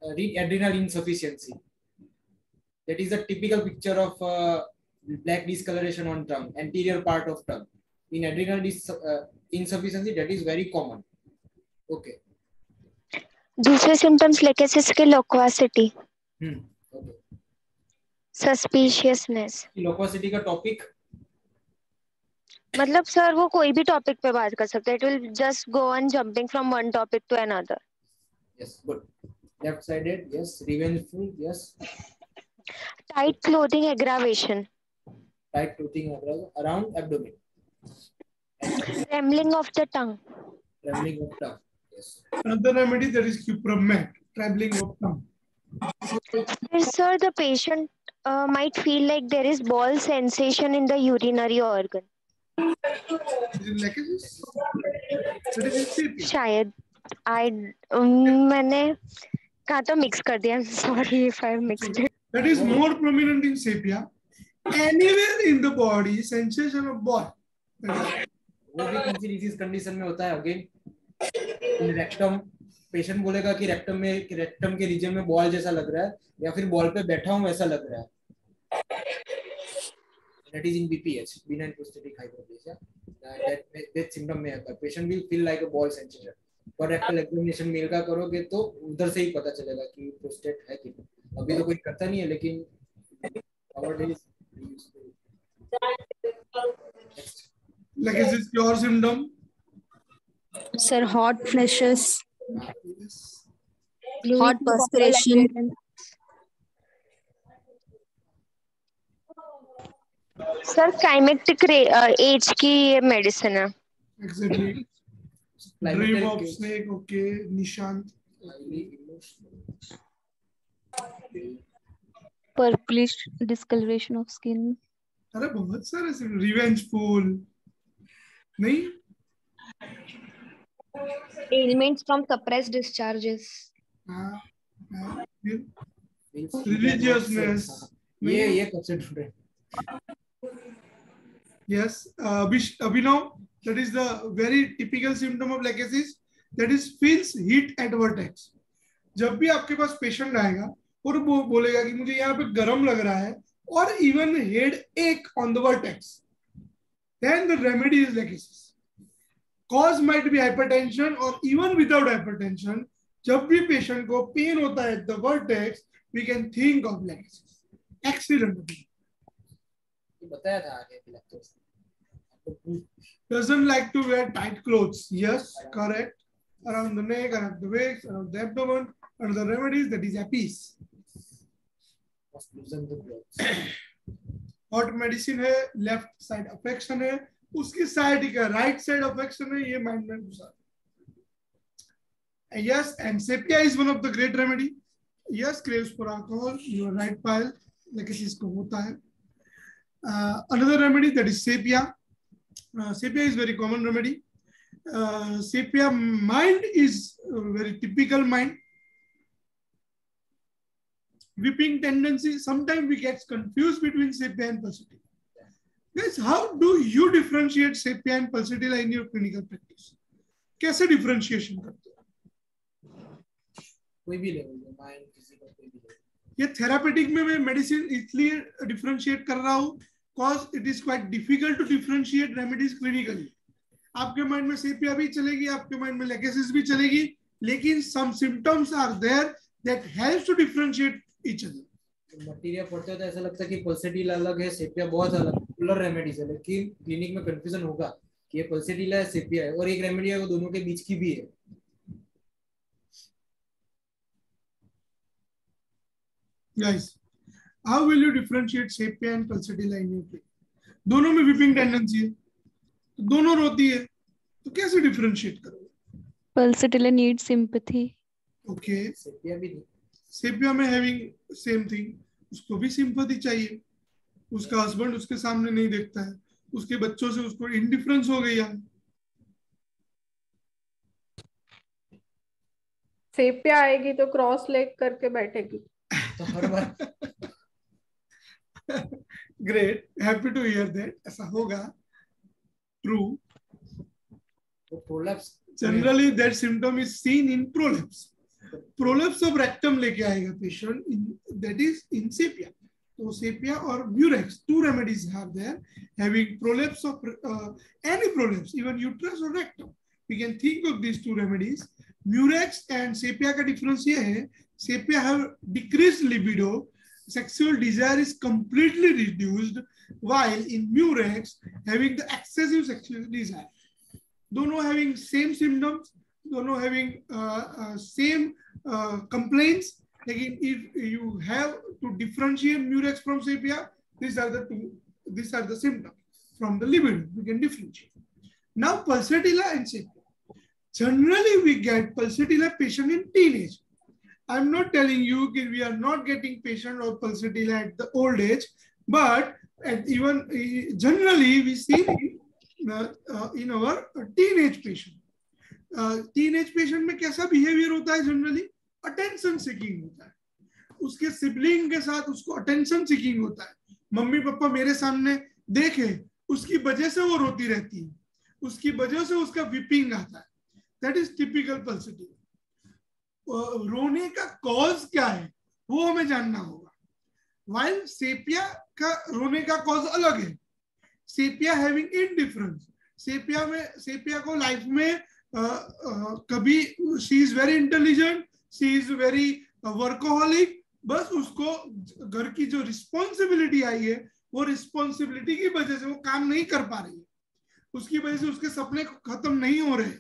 [SPEAKER 3] Read adrenal insufficiency. That is a typical picture of black discoloration on tongue, anterior part of tongue. In adrenal insufficiency, that is very common. Okay.
[SPEAKER 4] दूसरे symptoms lachesis के लोक्वासिटी,
[SPEAKER 3] Okay.
[SPEAKER 4] Suspiciousness.
[SPEAKER 3] लोकोसिटी का topic?
[SPEAKER 4] मतलब sir वो कोई भी topic पे बात कर सकते हैं. It will just go on jumping from one topic to another.
[SPEAKER 3] Yes, good. Left sided, yes. Revengeful, yes.
[SPEAKER 4] Tight clothing aggravation.
[SPEAKER 3] Tight toothing around abdomen.
[SPEAKER 4] Trembling of the tongue.
[SPEAKER 3] Trembling of tongue. Yes.
[SPEAKER 1] Another remedy that is cupromet, trembling of tongue.
[SPEAKER 4] फिर sir the patient might feel like there is ball sensation in the urinary organ.
[SPEAKER 1] Is it legacies? That is insipid.
[SPEAKER 4] शायद मैंने कहा तो mix कर दिया. Sorry if I mixed it.
[SPEAKER 1] That is more prominent in sepia. Anywhere in the body, sensation of ball.
[SPEAKER 3] वो भी कौन सी disease condition में होता है? Again in rectum. पेशेंट बोलेगा कि रेक्टम के रीजन में बॉल जैसा लग रहा है या फिर बॉल पे बैठा हूं ऐसा लग रहा है. That is in BPH, benign prostatic hyperplasia. That symptom में आता है. Patient will feel like a ball sensation. और रेक्टल एग्जामिनेशन मेल का करोगे तो उधर से ही पता चलेगा कि प्रोस्टेट है कि नहीं. अभी तो कोई करता नहीं है लेकिन
[SPEAKER 1] Legacies के और symptom.
[SPEAKER 8] Sir, hot flashes,
[SPEAKER 1] Yes.
[SPEAKER 8] hot perspiration,
[SPEAKER 4] sir climacteric age की ये मेडिसिन है.
[SPEAKER 1] Exactly. Dream of snake. Okay. Nishant.
[SPEAKER 5] Purplish discoloration of skin.
[SPEAKER 1] अरे बहुत सारे symptom. Revengeful. नहीं.
[SPEAKER 6] Ailments from suppressed discharges.
[SPEAKER 1] हाँ. फिर religiousness.
[SPEAKER 3] ये कब से ढूंढे?
[SPEAKER 1] Yes, Abhinav, that is the very typical symptom of legacies. That is feels heat at vertex. जब भी आपके पास पेशेंट आएगा और वो बोलेगा कि मुझे यहाँ पे गर्म लग रहा है और even head ache on the vertex, then the remedy is legacies. Cause might be hypertension or even without hypertension. जब भी पेशेंट को पेन होता है at the vertex, we can think of legacies. Excellent.
[SPEAKER 3] बताया था आगे भी लगता है.
[SPEAKER 1] Doesn't like to wear tight clothes. Yes, correct. Around the neck, around the waist, around the abdomen. And the remedies, that is appease.
[SPEAKER 3] Must loosen the clothes.
[SPEAKER 1] Hot medicine है, left side affection है, उसकी sciatica right side affection है, ये mind में घुसा। Yes, and sepia is one of the great remedy. Yes, craves for alcohol. You are right, Payal. लेकिन इसको होता है. Another remedy, that is sepia. Sepia is very common remedy. Sepia mind is a very typical mind. Weeping tendency. Sometimes we get confused between sepia and pulsatilla. Guys, how do you differentiate sepia and pulsatilla in your clinical practice? कैसे differentiation करते हो?
[SPEAKER 3] कोई भी level में, mind physical कोई भी level.
[SPEAKER 1] ये therapeutic में मैं मेडिसिन इसलिए डिफरेंशिएट कर रहा हूँ cause it is quite difficult to differentiate remedies clinically. आपके माइंड में सेपिया भी चलेगी, आपके माइंड में लेकेसिस भी चलेगी, लेकिन some symptoms are there that helps to differentiate each other.
[SPEAKER 3] Materia पढ़ते हो तो ऐसा लगता है कि पल्सेटिला अलग है, सेपिया बहुत अलग पॉपुलर रेमेडीज है, लेकिन क्लिनिक में कंफ्यूजन होगा कि ये पल्सेटिला है, सेपिया है, और एक रेमेडी है वो दोनों के बीच की भी है।
[SPEAKER 1] Guys, how will you differentiate sepia and pulsatilla in your clinic? दोनों में वीपिंग टेंडेंसी है, तो दोनों रोती है, तो कैसे डिफरेंशिएट करोगे?
[SPEAKER 5] Pulsatilla needs sympathy.
[SPEAKER 1] Okay,
[SPEAKER 3] sepia भी नहीं।
[SPEAKER 1] सेपिया में हैविंग सेम थिंग, उसको भी सिंपैथी चाहिए, उसका हस्बैंड उसके सामने नहीं देखता है, उसके बच्चों से उसको इंडिफरेंस हो गई है।
[SPEAKER 9] सेपिया आएगी तो क्रॉस लेग करके बैठेगी
[SPEAKER 3] तो हर बार
[SPEAKER 1] great, happy to hear that, ऐसा होगा, true.
[SPEAKER 3] Prolapse
[SPEAKER 1] generally that symptom is seen in prolapse. Prolapse of rectum लेके आएगा patient, that is in sepia. तो सेपिया और murex, two remedies have there having prolapse of any prolapse, even uterus और rectum, we can think of this two remedies. Murex and sepia का difference ये है, sepia have decreased libido, sexual desire is completely reduced, while in murex having the excessive sexual desire. दोनों having same symptoms, दोनों having same complaints, लेकिन if you have to differentiate murex from sepia, these are the symptoms from the libido, we can differentiate. Now pulsatilla and sepia, generally we get pulsatilla patient in teenage. I'm not telling you that we are not getting patient or pulsatilla at the old age, but even generally we see in our teenage patient. Teenage patient में कैसा behavior होता है? Generally attention seeking होता है, उसके sibling के साथ उसको attention seeking होता है। मम्मी पापा मेरे सामने देखे, उसकी वजह से वो रोती रहती है, उसकी वजह से उसका weeping आता है। That is typical pulsatilla। रोने का कॉज क्या है वो हमें जानना होगा। वाइल सेपिया का रोने का कॉज अलग है, सेपिया हैविंग इनडिफरेंस, सेपिया को लाइफ में कभी she is very intelligent, she is very workaholic, बस उसको घर की जो रिस्पॉन्सिबिलिटी आई है वो रिस्पॉन्सिबिलिटी की वजह से वो काम नहीं कर पा रही है, उसकी वजह से उसके सपने खत्म नहीं हो रहे,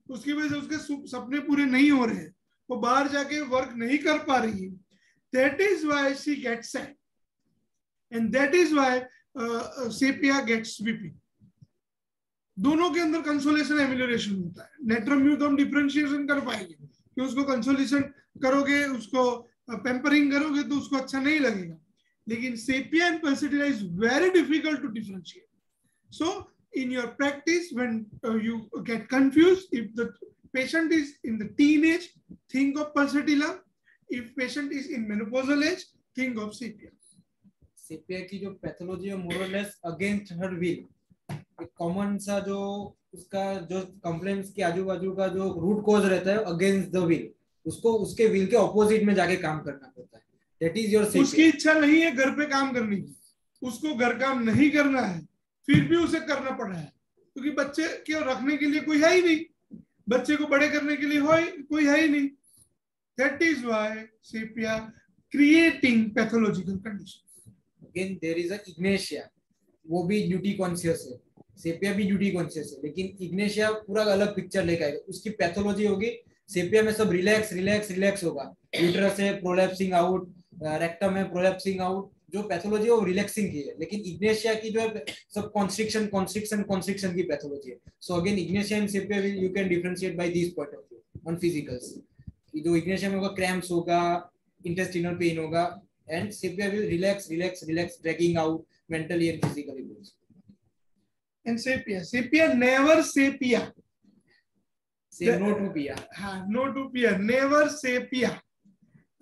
[SPEAKER 1] उसकी वजह से उसके सपने पूरे नहीं हो रहे, वो बाहर जाके वर्क नहीं कर पा रही है। That is why she gets sad and that is why sepia gets weeping. दोनों के अंदर कंसोलेशन एमिलियोरेशन होता है। नेट्रम म्यू तो हम डिफरेंशिएशन कर पाएंगे कि उसको कंसोलेशन करोगे, उसको पेम्परिंग करोगे तो उसको अच्छा नहीं लगेगा, लेकिन sepia and pulsatilla is very difficult to differentiate. So in your practice, when you get confused, if the patient is in the teenage, think of pulsatilla. If patient is in menopausal age, think of sepia.
[SPEAKER 3] Sepia की जो pathology है मोर और less against her will, एक common सा जो उसका जो complaints के आजू बाजू का जो रूट कॉज रहता है अगेंस्ट द विल, उसको उसके विल के ऑपोजिट में जाके काम करना पड़ता है। That is your sepia.
[SPEAKER 1] उसकी इच्छा नहीं है घर पे काम करने की, उसको घर काम नहीं करना है, फिर भी उसे करना पड़ रहा है, क्योंकि बच्चे को रखने के लिए कोई है ही नहीं, बच्चे को बड़े करने के लिए कोई है ही नहीं। That is why sepia creating pathological condition.
[SPEAKER 3] Again there is a ignatia, वो भी ड्यूटी कॉन्शियस है, सेपिया भी ड्यूटी कॉन्शियस है, लेकिन इग्नेशिया पूरा अलग पिक्चर लेकर आएगा। उसकी पैथोलॉजी होगी, सेपिया में सब रिलैक्स रिलैक्स रिलैक्स होगा, यूट्रस है प्रोलैप्सिंग आउट, रेक्टम है प्रोलैप्सिंग आउट, जो पैथोलॉजी है वो रिलैक्सिंग की है, लेकिन इग्नेशिया की जो है सब कॉन्स्ट्रिक्शन कॉन्स्ट्रिक्शन कॉन्स्ट्रिक्शन की पैथोलॉजी है. So again ignatia and sepia you can differentiate by this point of view on physicals. जो इग्नेशिया में होगा क्रैम्प्स होगा, इंटेस्टिनल पेन होगा, and sepia will relax relax relax, dragging out mentally and physically both.
[SPEAKER 1] And sepia never sepia,
[SPEAKER 3] say no to पिया.
[SPEAKER 1] हाँ, no to पिया, never sepia.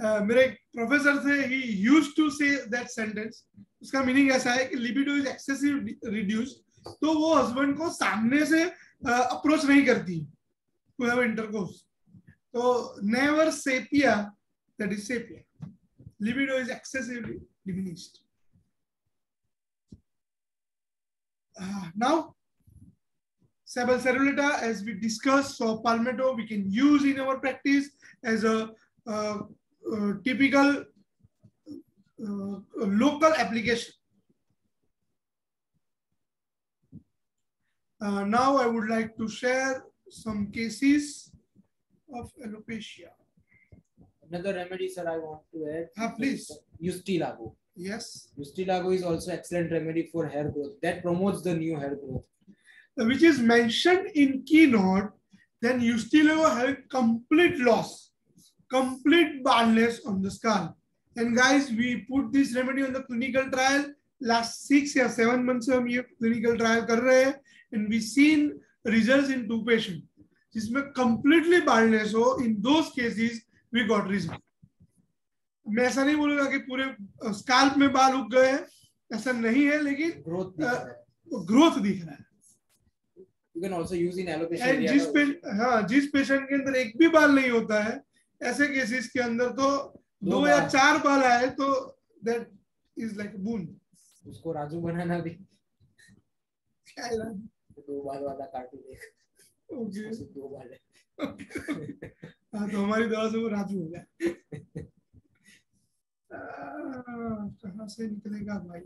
[SPEAKER 1] मेरे professor थे, he used to say that sentence. उसका meaning ऐसा है कि libido is excessive reduce, तो वो हस्बैंड को सामने से अप्रोच नहीं करती टू हैव इंटरकोर्स. तो never sepia, that is sepia. Libido is excessively diminished. Now sebal cerulata, as we discussed, so palmetto we can use in our practice as a typical local application. Now I would like to share some cases of alopecia.
[SPEAKER 3] Another remedy, sir, I want to add.
[SPEAKER 1] Please.
[SPEAKER 3] Ustilago.
[SPEAKER 1] Yes.
[SPEAKER 3] Ustilago is also excellent remedy for hair growth. That promotes the new hair growth.
[SPEAKER 1] Which is mentioned in keynote. Then Ustilago have complete loss, complete baldness on the skull. And guys, we put this remedy on the clinical trial. Last 6 or 7 months हम ये clinical trial कर रहे हैं, and we seen results in 2 patients. जिसमें completely baldness हो, in those cases we got result. मैं ऐसा नहीं बोलूँगा कि पूरे स्काल्प में बाल उग गए हैं, ऐसा नहीं है, लेकिन ग्रोथ दिख रहा है.
[SPEAKER 3] You can also use in alopecia.
[SPEAKER 1] जिस पेशेंट के अंदर एक भी बाल नहीं होता है, ऐसे केसेस के अंदर तो 2 या 4 बाल आए तो that is like a boon.
[SPEAKER 3] उसको राजू बनाना भी.
[SPEAKER 1] क्या है राजू?
[SPEAKER 3] 2 बाल वाला कार्टून देख.
[SPEAKER 1] ओके.
[SPEAKER 3] 2 बाल है.
[SPEAKER 1] हाँ, तो हमारी दवा से वो राजू हो गया. कहाँ से निकलेगा भाई?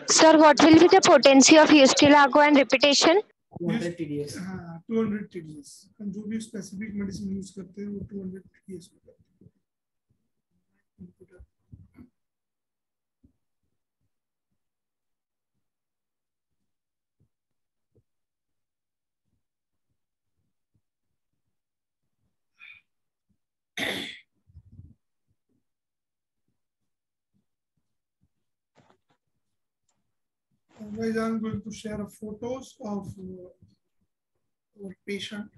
[SPEAKER 4] Sir, what will be the potency of Ustilago and repetition?
[SPEAKER 3] 200 TDS.
[SPEAKER 1] हाँ, 200 TDS. हम जो भी स्पेसिफिक मेडिसिन यूज करते हैं वो 200 TDS होता है. Guys, I'm going to share photos of our patient.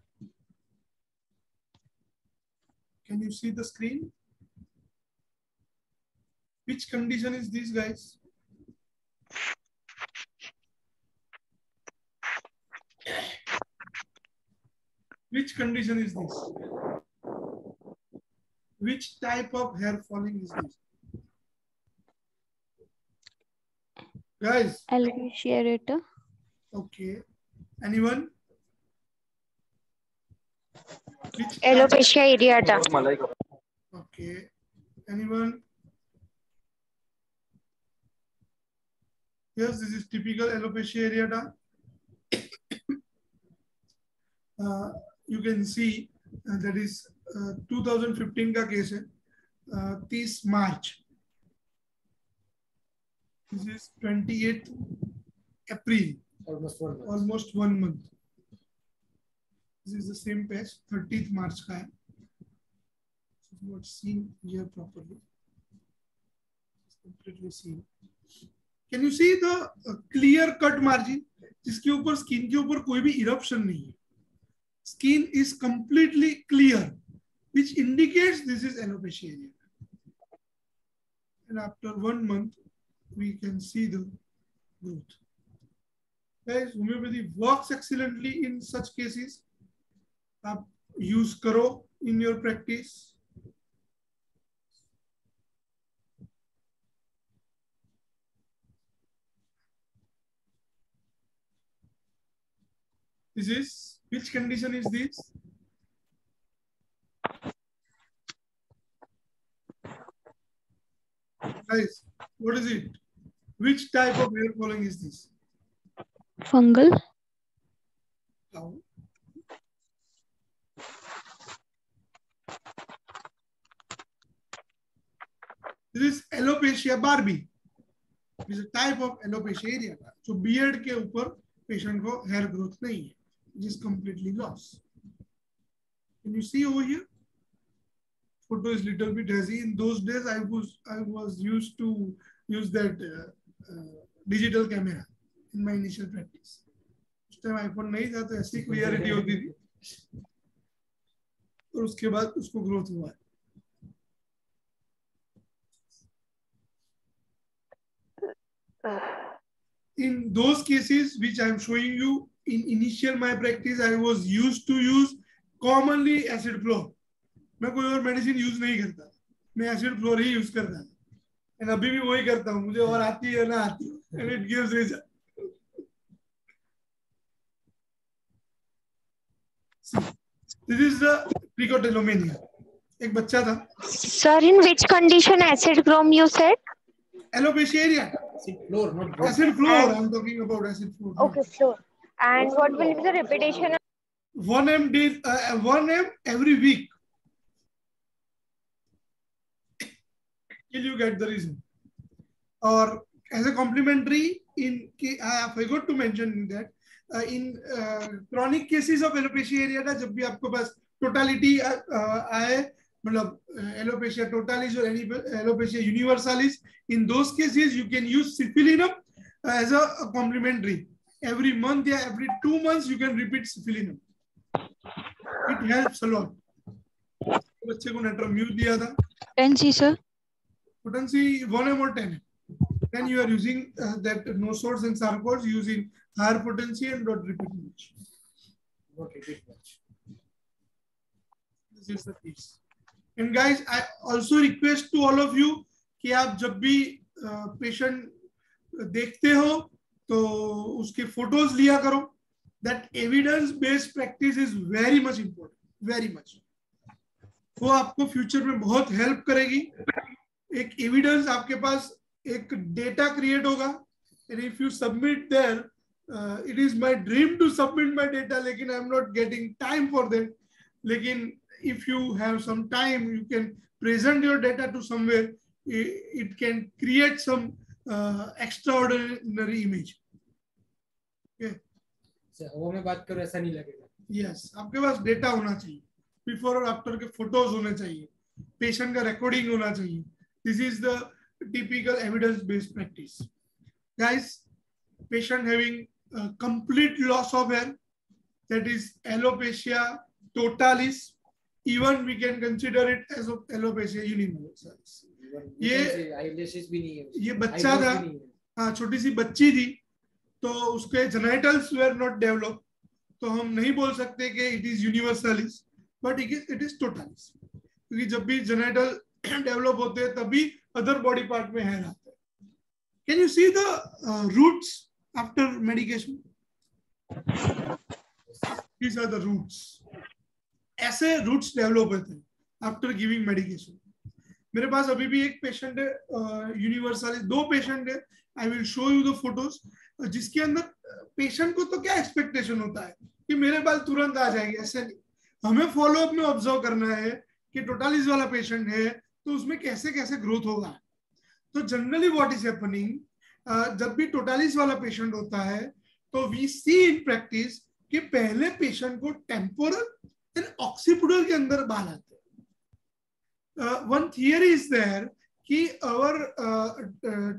[SPEAKER 1] Can you see the screen? Which condition is this, guys? Which condition is this? Which type of hair falling is this? Guys?
[SPEAKER 5] Alopecia areata.
[SPEAKER 1] Okay. Anyone? Which
[SPEAKER 4] Alopecia areata.
[SPEAKER 1] Okay. Anyone? Yes, this is typical alopecia areata. You can see that is 2015 का case है, 30 मार्च. This is 28th April. Almost 1 month. This is the same page. 30th March का है. So not seen here properly. It's completely seen. Can you see the clear cut margin? जिसके ऊपर skin के ऊपर कोई भी eruption नहीं है. Skin is completely clear, which indicates this is alopecia areata. And after 1 month, we can see the growth. Guys, homeopathy works excellently in such cases. आप use करो in your practice. This is, which condition is this? Guys, what is it? Which type of hair falling is this?
[SPEAKER 5] Fungal.
[SPEAKER 1] How? This is alopecia barbi. It is a type of alopecia areata. So beard के ऊपर patient को hair growth नहीं है. It is completely lost. Can you see over here? Photo is little bit hazy. In those days, I was used to use that digital camera in my initial practice. उस time iPhone नहीं था तो ऐसी clarity होती थी. और उसके बाद उसको ग्रोथ हुआ. In those cases which I am showing you, in initial my practice, I was used to use commonly acid floor. मैं कोई और मेडिसिन यूज नहीं करता, मैं एसिड फ्लोर ही यूज करता हूँ. एंड अभी भी वही करता हूँ, मुझे और आती है ना आती है. And it gives result. This is the trichotillomania. एक बच्चा था.
[SPEAKER 4] Sir, in which condition acid chrome you said?
[SPEAKER 1] Alopecia areata.
[SPEAKER 3] Acid floor, not growth.
[SPEAKER 1] Acid floor. I'm talking about acid floor.
[SPEAKER 4] Okay, floor. And what will be the repetition?
[SPEAKER 1] 1 m every week. Till you get the reason. Or as a complementary, I forgot to mention that in chronic cases of alopecia areata, जब भी आपको पास totality आए, मतलब alopecia totalis or alopecia universalis, in those cases you can use cifilinum as a complementary. Every month या every 2 months you can repeat cifilinum. It helps a lot. बच्चे को नेट्रोम्यूट दिया था.
[SPEAKER 5] Potency, sir.
[SPEAKER 1] Potency 1m or 10m. Then you are using that nosodes and sarcodes using higher potency and not repeating much.
[SPEAKER 3] Not repeat much.
[SPEAKER 1] This is the piece. And guys, I also request to all of you कि आप जब भी patient देखते हो तो उसके photos लिया करो. That evidence-based practice is very much important. Very much. वो आपको future में बहुत help करेगी. एक evidence आपके पास एक data create होगा. And if you submit there, it is my dream to submit my data, लेकिन I'm not getting time for that. लेकिन if you have some time, you can present your data to somewhere. It can create some extraordinary image. Okay.
[SPEAKER 3] वो मैं बात करूँ ऐसा नहीं लगेगा.
[SPEAKER 1] Yes, आपके पास data होना चाहिए. Before और after के photos होने चाहिए. Patient का recording होना चाहिए. This is the typical evidence-based practice. Guys, patient having complete loss of hair, that is alopecia totalis. Even we can consider it as alopecia universalis. ये बच्चा था, हाँ छोटी सी बच्ची थी, तो उसके genitals were not developed, तो हम नहीं बोल सकते कि it is universalis, but it is totalis. क्योंकि जब भी genital develop होते हैं तभी other body part में hair आता है. Can you see the roots after medication? These are the roots. ऐसे roots develop होते हैं after giving medication. मेरे पास अभी भी एक पेशेंट है यूनिवर्सालिस, 2 पेशेंट है. I will show you the photos. जिसके अंदर पेशेंट को तो क्या एक्सपेक्टेशन होता है कि मेरे बाल तुरंत आ जाएंगे, ऐसे नहीं. हमें फॉलोअप में ऑब्जर्व करना है कि टोटालिस वाला पेशेंट है तो उसमें कैसे कैसे ग्रोथ होगा. तो जनरली व्हाट इज हैपनिंग, जब भी टोटालिस वाला पेशेंट होता है तो वी सी इन प्रैक्टिस कि पहले पेशेंट को टेम्पोरल एंड ऑक्सीपिटल के अंदर बाल आते हैं. One theory is there कि our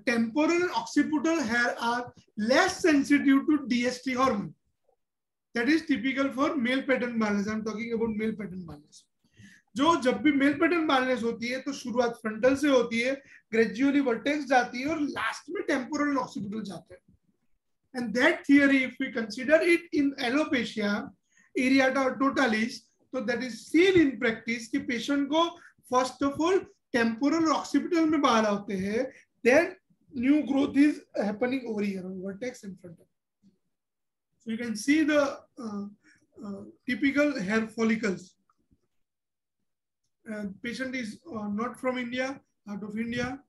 [SPEAKER 1] temporal and occipital hair are less sensitive to DST hormone. That is typical for male pattern baldness. I am talking about male pattern baldness. जो जब भी male pattern baldness होती है तो शुरुआत frontal से होती है, gradually vertex जाती है और last में temporal and occipital जाते हैं. And that theory, if we consider it in alopecia areata or totalis, so that is seen in practice कि patient को first of all temporal और occipital में बाल आते हैं, then new growth is happening over here on vertex and frontal. So you can see the typical hair follicles. Patient is not from India, out of India,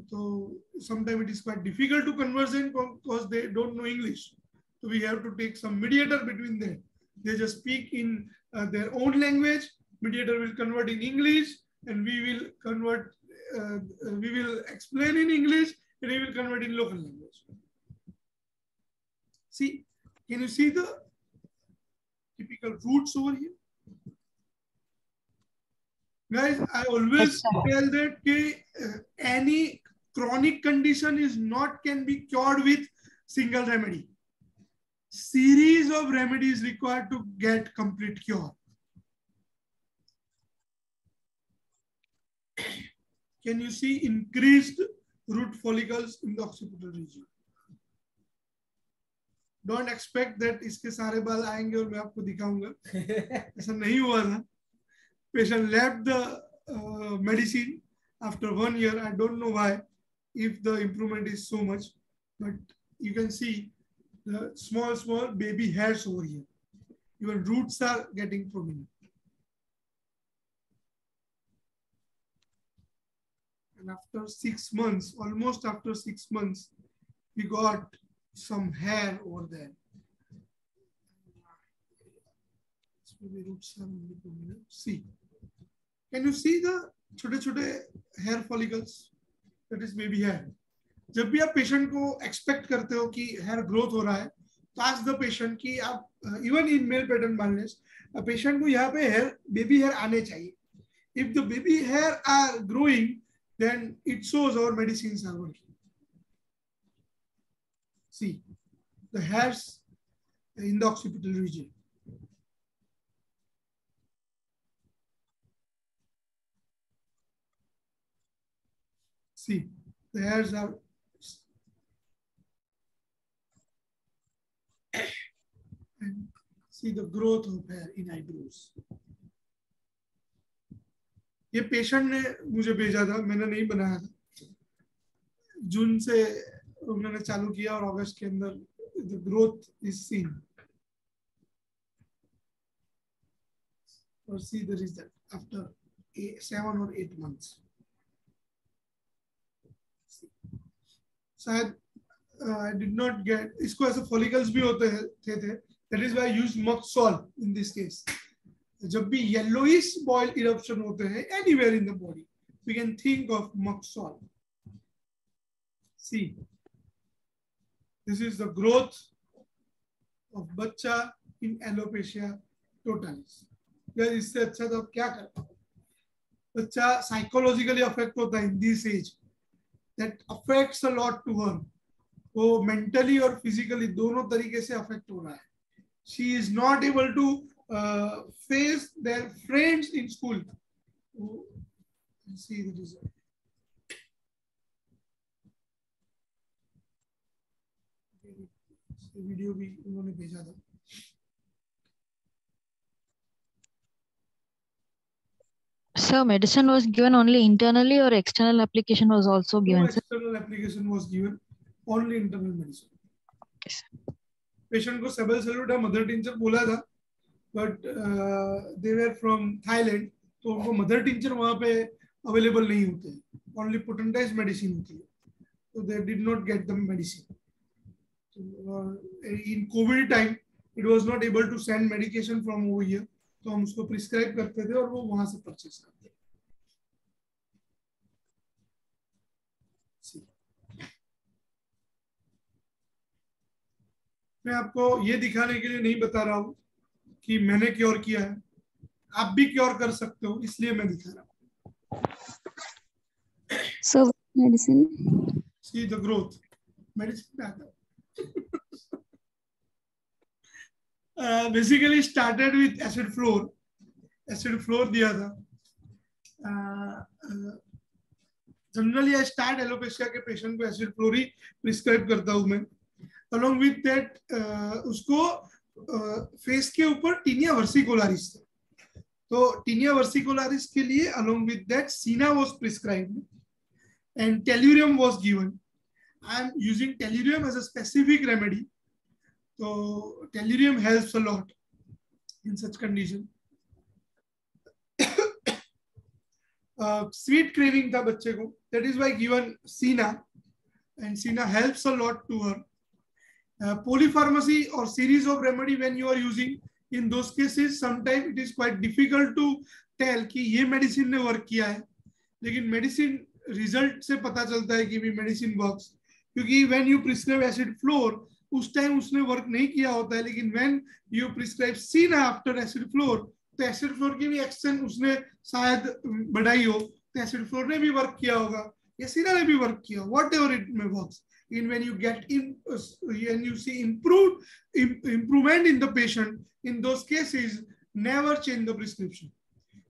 [SPEAKER 1] so sometimes it is quite difficult to converse in because they don't know English. So we have to take some mediator between them. They just speak in their own language. Mediator will convert in English and we will convert we will explain in English and we will convert in local language. See, can you see the typical roots over here? Guys, I always tell that any chronic condition is not can be cured with single remedy. Series of remedies required to get complete cure. Can you see increased root follicles in the occipital region? Don't expect that इसके सारे बाल आएंगे और मैं आपको दिखाऊंगा. ऐसा नहीं हुआ था. Patient left the medicine after 1 year. I don't know why, if the improvement is so much, but you can see the small baby hairs over here. Even roots are getting prominent. And after 6 months, almost after 6 months, we got some hair over there. Roots are only prominent. See. Can you see the छोटे hair follicles? That is baby hair. जब भी आप patient को expect करते हो कि hair growth हो रहा है, तो ask the patient कि आप even in male pattern baldness, patient को यहाँ पे hair baby hair आने चाहिए. If the baby hair are growing, then it shows our medicines are working. See the hairs in the occipital region. See, the hairs are and see the growth of hair in eyebrows. ये patient ने मुझे भेजा था, मैंने नहीं बनाया था. जून से उन्होंने चालू किया और अगस्त के अंदर the growth is seen. Or see the result after 7 or 8 months. शायद I did not get इसको ऐसे follicles भी होते थे. That is why I used Moxol in this case. जब भी yellowish boil eruption होते हैं anywhere in the body, we can think of Moxol. See, this is the growth of बच्चा in alopecia totalis. यार इससे अच्छा तो आप क्या करते हो? बच्चा psychologically affect होता है in this age. That affects a lot to her. वो mentally और physically दोनों तरीके से affect हो रहा है. She is not able to face their friends in school. See the result. Video भी उन्होंने भेजा था.
[SPEAKER 10] So medicine was given only internally or external application was also given?
[SPEAKER 1] No external application was given, only internal medicine.
[SPEAKER 10] Okay, sir.
[SPEAKER 1] Patient को sebal saluta mother tincture बोला था, but they were from Thailand, तो उनको mother tincture वहाँ पे available नहीं होते हैं, only potentized medicine होती है, so they did not get the medicine. In COVID time, it was not able to send medication from over here, तो हम उसको prescribe करते थे और वो वहाँ से purchase करते थे. मैं आपको ये दिखाने के लिए नहीं बता रहा हूँ कि मैंने क्योर किया है, आप भी क्योर कर सकते हो, इसलिए मैं दिखा रहा हूँ.
[SPEAKER 5] So medicine.
[SPEAKER 1] See the growth. Medicine basically started with acid floor. Acid floor दिया था. Generally I start alopecia के patient को acid floor ही prescribe करता हूँ मैं. Along with that, उसको face के ऊपर tinea versicularis था. तो tinea versicularis के लिए along with that Sina was prescribed and tellurium was given. I am using tellurium as a specific remedy. So tellurium helps a lot in such condition. Sweet craving था बच्चे को. That is why given Sina, and Sina helps a lot to her. Polypharmacy or series of remedy when you are using, in those cases sometimes it is quite difficult to tell कि ये medicine ने work किया है, लेकिन medicine result से पता चलता है कि भी मेडिसिन वर्क्स, क्योंकि when you prescribe acid floor उस टाइम उसने वर्क नहीं किया होता है, लेकिन व्हेन यू प्रिस्क्राइब सीना आफ्टर एसिड फ्लोर तो एसिड फ्लोर की भी एक्शन उसने शायद बढ़ाई हो, तो एसिड फ्लोर ने भी वर्क किया होगा या सीना ने भी वर्क किया, what ever it may works. In when you get in and you see improvement in the patient, in those cases never change the prescription.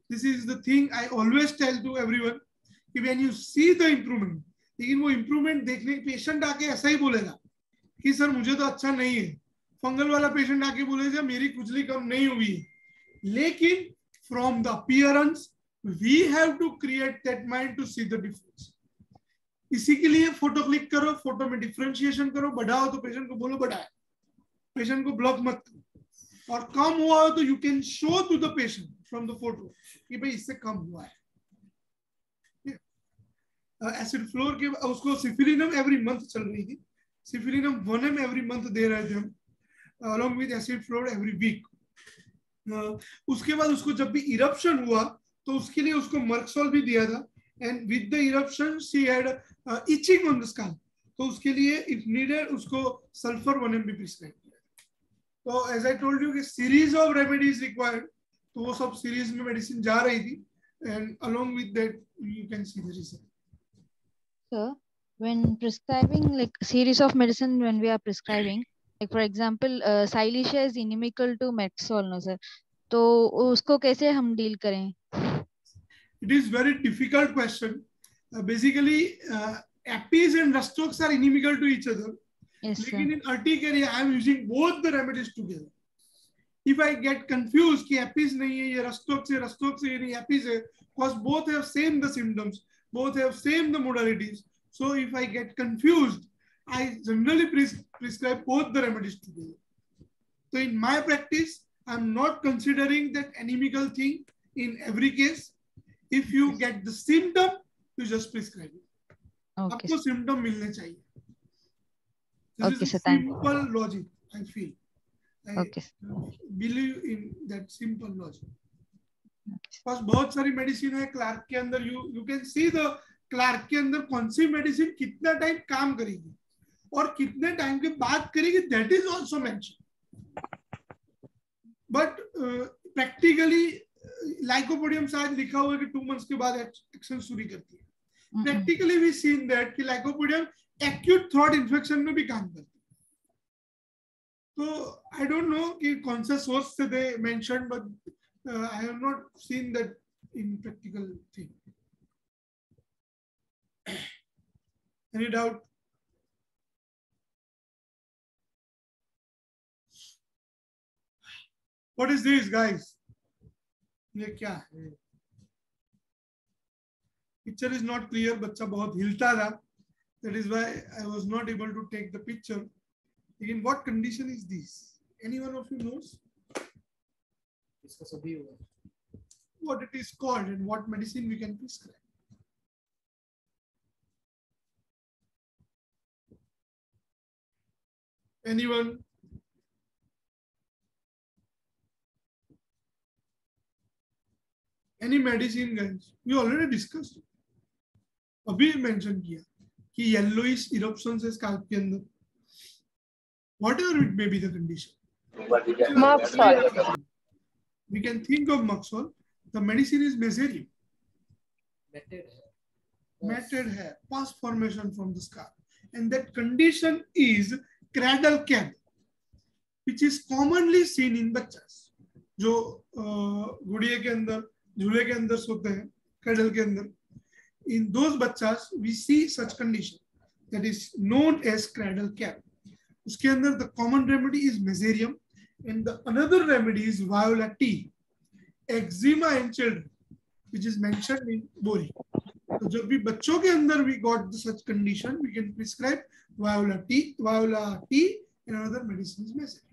[SPEAKER 1] This is the thing I always tell to everyone कि when you see the improvement, लेकिन वो improvement देखने patient आके ऐसा ही बोलेगा कि sir मुझे तो अच्छा नहीं है. फंगल वाला पेशेंट आके बोलेगा मेरी खुजली कम नहीं हुई है, लेकिन from the appearance we have to create that mind to see the difference. इसी के लिए फोटो क्लिक करो, फोटो में डिफरेंशिएशन करो, बढ़ाओ तो पेशेंट को बोलो बढ़ाए, पेशेंट को ब्लॉक मत करो, और कम हुआ हो तो you can show to the patient from the photo कि भाई इससे कम हुआ है. एसिड फ्लोर के उसको सिफिलिनम एवरी मंथ चल रही थी, सिफिलिनम 1 एवरी मंथ दे रहे थे हम along with acid fluor every week. उसके बाद उसको जब भी इरप्शन हुआ तो उसके लिए उसको मर्कसोल भी दिया था, and with the eruption she had itching on the scalp, तो उसके लिए if needed उसको sulfur 1 mg prescribe किया. तो as I told you कि series of remedies required, तो वो सब series में medicine जा रही थी, and along with that you can see the result.
[SPEAKER 10] Sir, when prescribing like series of medicine, when we are prescribing, like for example, Silicea is inimical to Metsol, no sir, तो उसको कैसे हम deal करें?
[SPEAKER 1] It is very difficult question. Basically, Apis and Rustox are inimical to each other.
[SPEAKER 10] Yes, sir.
[SPEAKER 1] लेकिन in urticaria, I am using both the remedies together. If I get confused कि Apis नहीं है ये Rustox है ये नहीं Apis है, because both have same the symptoms, both have same the modalities. So if I get confused, I generally prescribe both the remedies together. So in my practice, I am not considering that anemical thing in every case. If you get the symptom, you just prescribe it.
[SPEAKER 10] Okay.
[SPEAKER 1] आपको symptom मिलने चाहिए. This
[SPEAKER 10] Okay,
[SPEAKER 1] is
[SPEAKER 10] sir,
[SPEAKER 1] a simple logic, I feel. I
[SPEAKER 10] Okay.
[SPEAKER 1] believe in that simple logic. Because बहुत सारी medicine है Clark के अंदर, you can see the Clarke के अंदर कौन सी medicine कितना टाइम काम करेगी और कितने टाइम के बाद करेगी, that is also mentioned. But practically lycopodium शायद लिखा हुआ है कि 2 months के बाद एक्शन शुरू करती है. प्रैक्टिकली वी सीन दैट कि लाइकोपोडियम एक्यूट थ्रोट इन्फेक्शन में भी काम करती है. तो आई डोंट नो कि कौन सा सोर्स से they mention, but I have not seen that in practical thing. Any doubt? What is this guys? ये क्या है? Picture is not clear. बच्चा बहुत हिलता था. That is why I was not able to take the picture. In what condition is this? Any one of you knows?
[SPEAKER 3] इसका सभी होगा.
[SPEAKER 1] What it is called and what medicine we can prescribe? Anyone? Any medicine, guys? We already discussed it. अभी mention किया कि yellowish eruptions है scalp के अंदर. Whatever it may be the condition.
[SPEAKER 6] Moxol.
[SPEAKER 1] We can think of Moxol. The medicine is Meserium. Matted hair, pus formation from the scalp, and that condition is cradle cap, which is commonly seen in बच्चा जो गुड़िया के अंदर झूले के अंदर सोते हैं, cradle के अंदर. In those बच्चास we see such condition that is known as cradle cap. उसके अंदर the common remedy is Meserium, and the another remedy is Viola tea, eczema in children, which is mentioned in Bori. तो जब भी बच्चों के अंदर we got such condition, we can prescribe Viola tea, and another medicine is Meserium.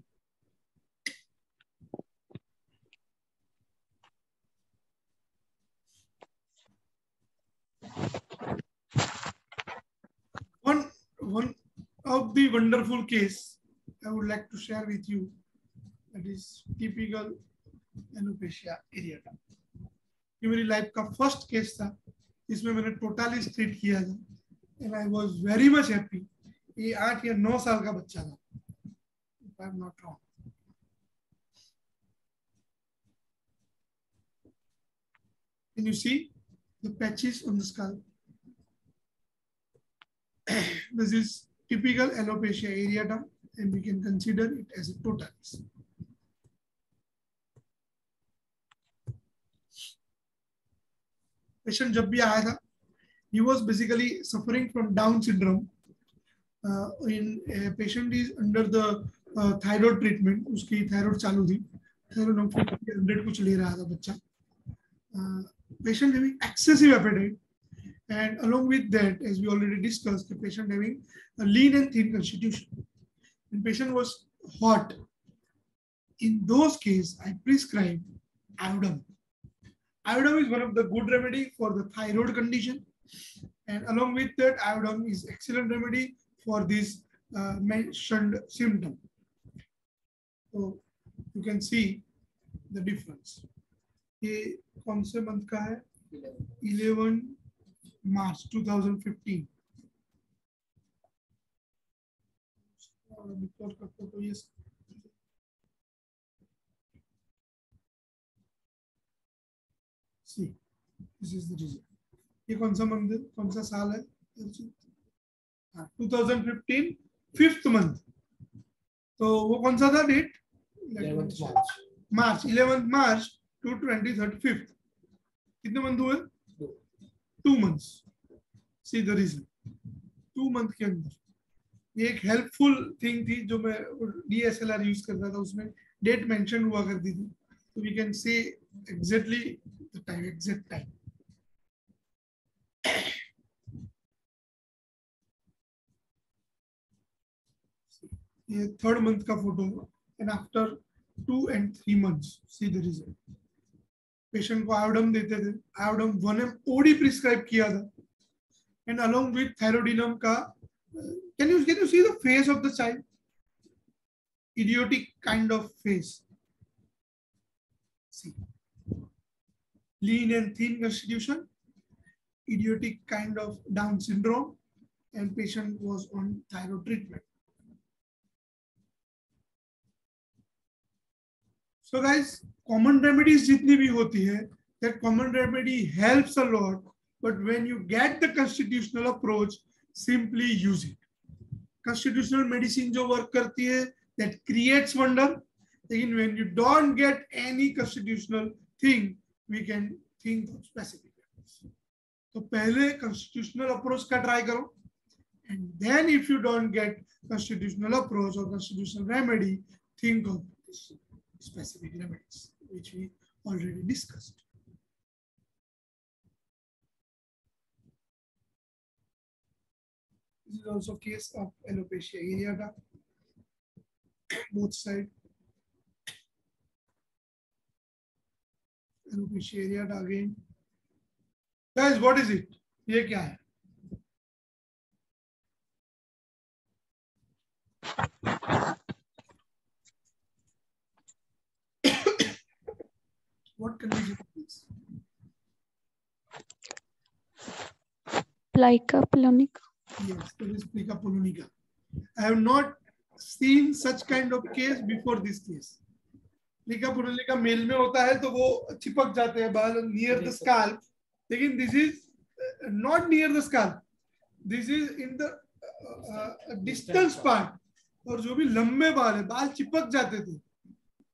[SPEAKER 1] One of the wonderful case I would like to share with you, that is typical alopecia areata. ये मेरी life का first case था. इसमें मैंने totally street किया था and I was very much happy. ये 8 या 9 साल का बच्चा था, if I'm not wrong. Can you see the patches on the skull? This is typical alopecia areata, and we can consider it as a totalis. Patient जब भी आया था, he was basically suffering from Down syndrome. Patient is under the thyroid treatment. उसकी thyroid चालू थी, thyroid 100 कुछ ले रहा था बच्चा. Patient having excessive appetite, and along with that, as we already discussed, the patient having a lean and thin constitution. And patient was hot. In those cases, I prescribe iodine. Iodine is one of the good remedy for the thyroid condition, and along with that, iodine is excellent remedy for this mentioned symptom. So you can see the difference. ये कौन से month का है? 11 March 2015. See, this is the result. ये कौन सा month है? कौन सा साल है? 2015 5th month. तो वो कौन सा था date? 11th March. 11th March to 23rd 5th. कितने मंथ हुए? 2 months. See the reason. 2 month के अंदर ये एक हेल्पफुल थिंग थी जो मैं DSLR यूज करता था, उसमें डेट मेंशन हुआ करती थी, तो we can say exactly the time, exact time. ये 3rd month का photo and after 2 and 3 months see the result. Patient को आयोडम देते थे, आयोडम 1 OD प्रिस्क्राइब किया था, and along with thyroidinum ka, can you see the face of the child? Idiotic kind of face. See, lean and thin constitution, idiotic kind of Down syndrome, and patient was on thyroid treatment. So guys, common remedies jitni bhi hoti hai, that common remedy helps a lot. But when you get the constitutional approach, simply use it. Constitutional medicine जो work करती है, that creates wonder. लेकिन when you don't get any constitutional thing, we can think of specific remedies. तो पहले constitutional approach का try करो, and then if you don't get constitutional approach or constitutional remedy, think of specific remedies, which we already discussed. This is also case of alopecia areata, both sides. Alopecia areata again. Guys, what is it? ये क्या है? What condition is this?
[SPEAKER 5] Plica polonica.
[SPEAKER 1] Yes, it is plica polonica. I have not seen such kind of case before this case. plica polonica male में होता है तो वो चिपक जाते हैं बाल near the scalp. लेकिन this is not near the scalp. This is in the distance part. और जो भी लंबे बाल है, बाल चिपक जाते थे.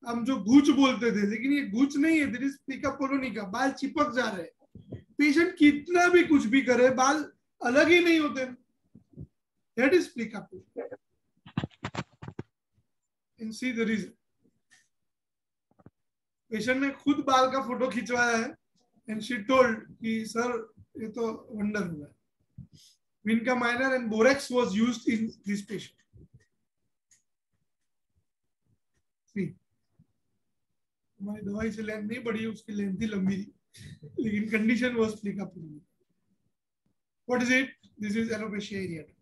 [SPEAKER 1] हम जो गूंच बोलते थे, लेकिन ये गूंच नहीं है. This is plica polonica. बाल चिपक जा रहे हैं. पेशेंट कितना भी कुछ भी करे, बाल अलग ही नहीं होते. That is plica polonica. And see the reason. Patient ने खुद बाल का फोटो खिंचवाया है, and she told कि सर ये तो वंडर हुआ है. Vinca minor and borax was used in this patient. See, हमारी दवाई से लेंथ नहीं बढ़ी, उसकी लेंथ ही लंबी थी, लेकिन condition was plica polonica. What is it? This is alopecia areata.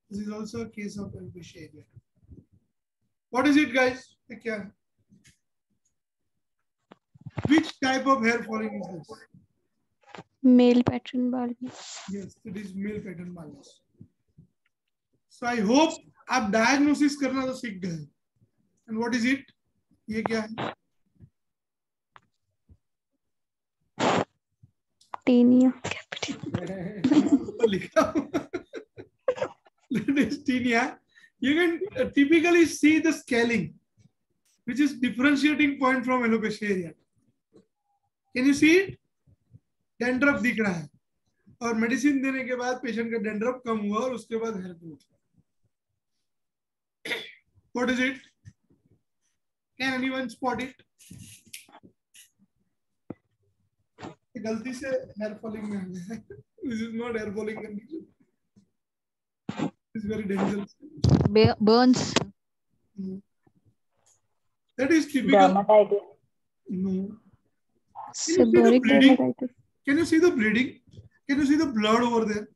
[SPEAKER 1] This is also a case of alopecia areata. What is it, guys? क्या है? Which type of hair falling is this?
[SPEAKER 5] Male pattern baldness.
[SPEAKER 1] Yes, it is male pattern baldness. So I hope आप diagnosis करना तो सीख गए. And what is it? ये क्या है?
[SPEAKER 5] Tinea.
[SPEAKER 1] Tinea. You can typically see the scaling, which is differentiating point from alopecia area. Can you see it? Dandruff दिख रहा है और मेडिसिन देने के बाद पेशेंट का डैंड्रफ कम हुआ और उसके बाद hair growth. What is it? Can anyone spot it? गलती से हेयर फॉलिंग में आ गया. This is not hair falling condition. It's very dangerous.
[SPEAKER 10] Burns.
[SPEAKER 1] That is typical.
[SPEAKER 7] Dermatitis.
[SPEAKER 1] No.
[SPEAKER 5] Seborrheic dermatitis.
[SPEAKER 1] Can you see the bleeding? Can you see the blood over there?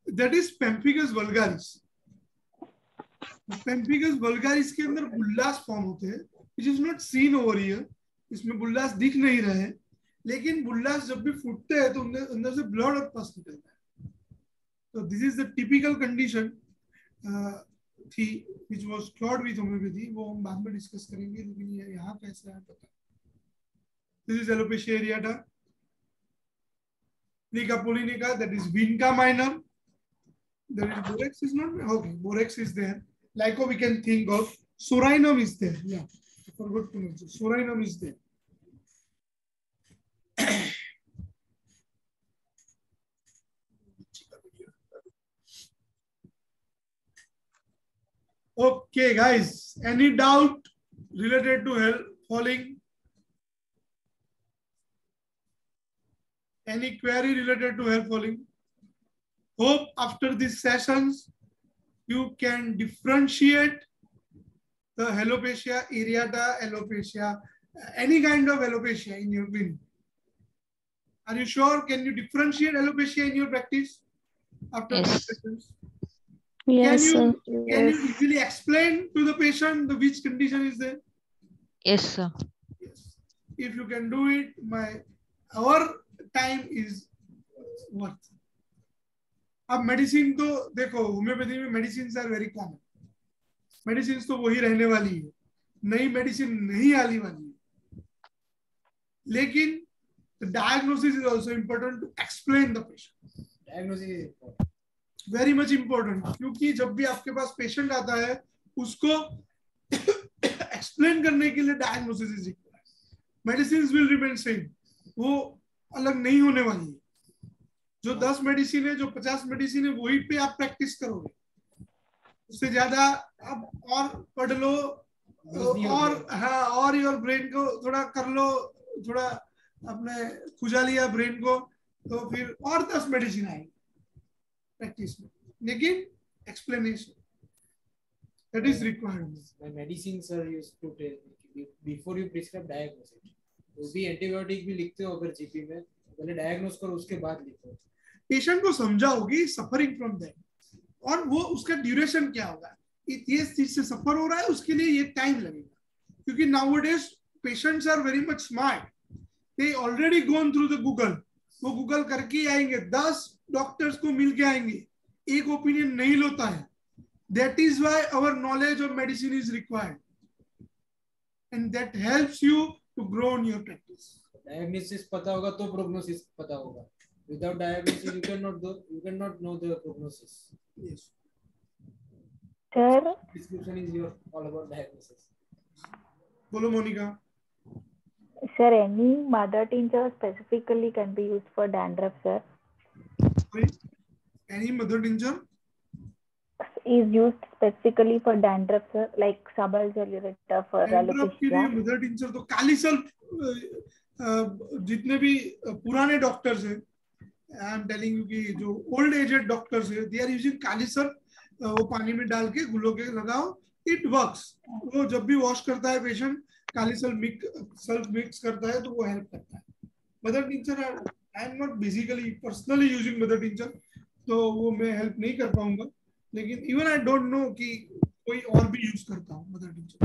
[SPEAKER 1] That is pemphigus vulgaris. Pemphigus vulgaris के अंदर बुल्लास form होते हैं, which is not seen over here. इसमें बुल्लास दिख नहीं रहे हैं, लेकिन बुल्लास जब भी फूटते हैं तो अंदर से ब्लड और पस निकलता है. So this is the typical condition थी, which was cured with homeopathy. वो हम बाद में डिस्कस करेंगे, लेकिन ये यहाँ कैसे है पता. This is alopecia areata. Nica pollinica, that is vinca minor. There is borax is not okay. Borax is there. Lyco we can think of. Sorinum is there. Yeah, I forgot to mention. Sorinum is there. Okay, guys. Any doubt related to hair falling? Any query related to hair falling? Hope after these sessions, you can differentiate the alopecia areata, alopecia, any kind of alopecia in your opinion. Are you sure? Can you differentiate alopecia in your practice after these sessions?
[SPEAKER 5] Yes,
[SPEAKER 1] Can
[SPEAKER 5] sir.
[SPEAKER 1] you easily explain to the patient the which condition is there?
[SPEAKER 10] Yes, sir.
[SPEAKER 1] Yes. If you can do it, our time is worth. अब medicine तो देखो, homoeopathy में medicine are very common. Medicine तो वही रहने वाली है, नई मेडिसिन नहीं आने वाली है. लेकिन diagnosis is also important to explain the patient.
[SPEAKER 3] Diagnosis is important,
[SPEAKER 1] very much important, क्योंकि जब भी आपके पास पेशेंट आता है उसको एक्सप्लेन करने के लिए diagnosis is required. Medicine will remain same, वो अलग नहीं होने वाली है. जो 10 मेडिसिन है, जो 50 मेडिसिन है, वही पे आप प्रैक्टिस करोगे. उससे ज्यादा अब और पढ़ लो और हाँ, और योर ब्रेन को थोड़ा कर लो, थोड़ा अपने खुजा लिया ब्रेन को, तो फिर और 10 मेडिसिन आएंगे प्रैक्टिस में. लेकिन explanation that is required.
[SPEAKER 3] Medicines are used to before you prescribe diagnosis. वो भी एंटीबायोटिक भी लिखते हो अगर जीपी में, पहले डायग्नोस करो उसके बाद लिखो.
[SPEAKER 1] पेशेंट को समझाओगे सफरिंग फ्रॉम दैट, और वो उसका ड्यूरेशन क्या होगा. ये चीज से सफर हो रहा है, उसके लिए ये टाइम लगेगा, क्योंकि nowadays patients are very much smart. They already gone through the Google. वो गूगल करके आएंगे, 10 डॉक्टर्स को मिल के आएंगे, एक ओपिनियन नहीं लेता है. That is why our knowledge of medicine is required, and that helps you to grow in your practice.
[SPEAKER 3] Diagnosis पता होगा तो प्रोग्नोसिस पता होगा. Without diagnosis, you cannot know the prognosis.
[SPEAKER 1] Yes.
[SPEAKER 7] Sir,
[SPEAKER 3] Description is all about diagnosis.
[SPEAKER 1] बोलो Monika.
[SPEAKER 7] sir, any mother tincture specifically can be used for dandruff, sir.
[SPEAKER 1] Sorry? Any mother tincture
[SPEAKER 7] Is used specifically for dandruff, sir, like subulcerata for
[SPEAKER 1] dandruff के लिए
[SPEAKER 7] alopecia.
[SPEAKER 1] Mother tincture तो कालीसल, जितने भी पुराने doctors हैं, I am telling you कि जो old aged doctors है, दे आर यूजिंग कालीसल. वो पानी में डाल के घुलो के लगाओ, इट वर्क्स. वो जब भी वॉश करता है पेशेंट, कालीसल सल्फ मिक्स करता है तो वो हेल्प करता है. Mother tincture I am not basically personally using mother tincture, तो वो मैं हेल्प नहीं कर पाऊंगा. लेकिन इवन आई डोंट नो कि कोई और भी यूज करता हूँ mother tincture.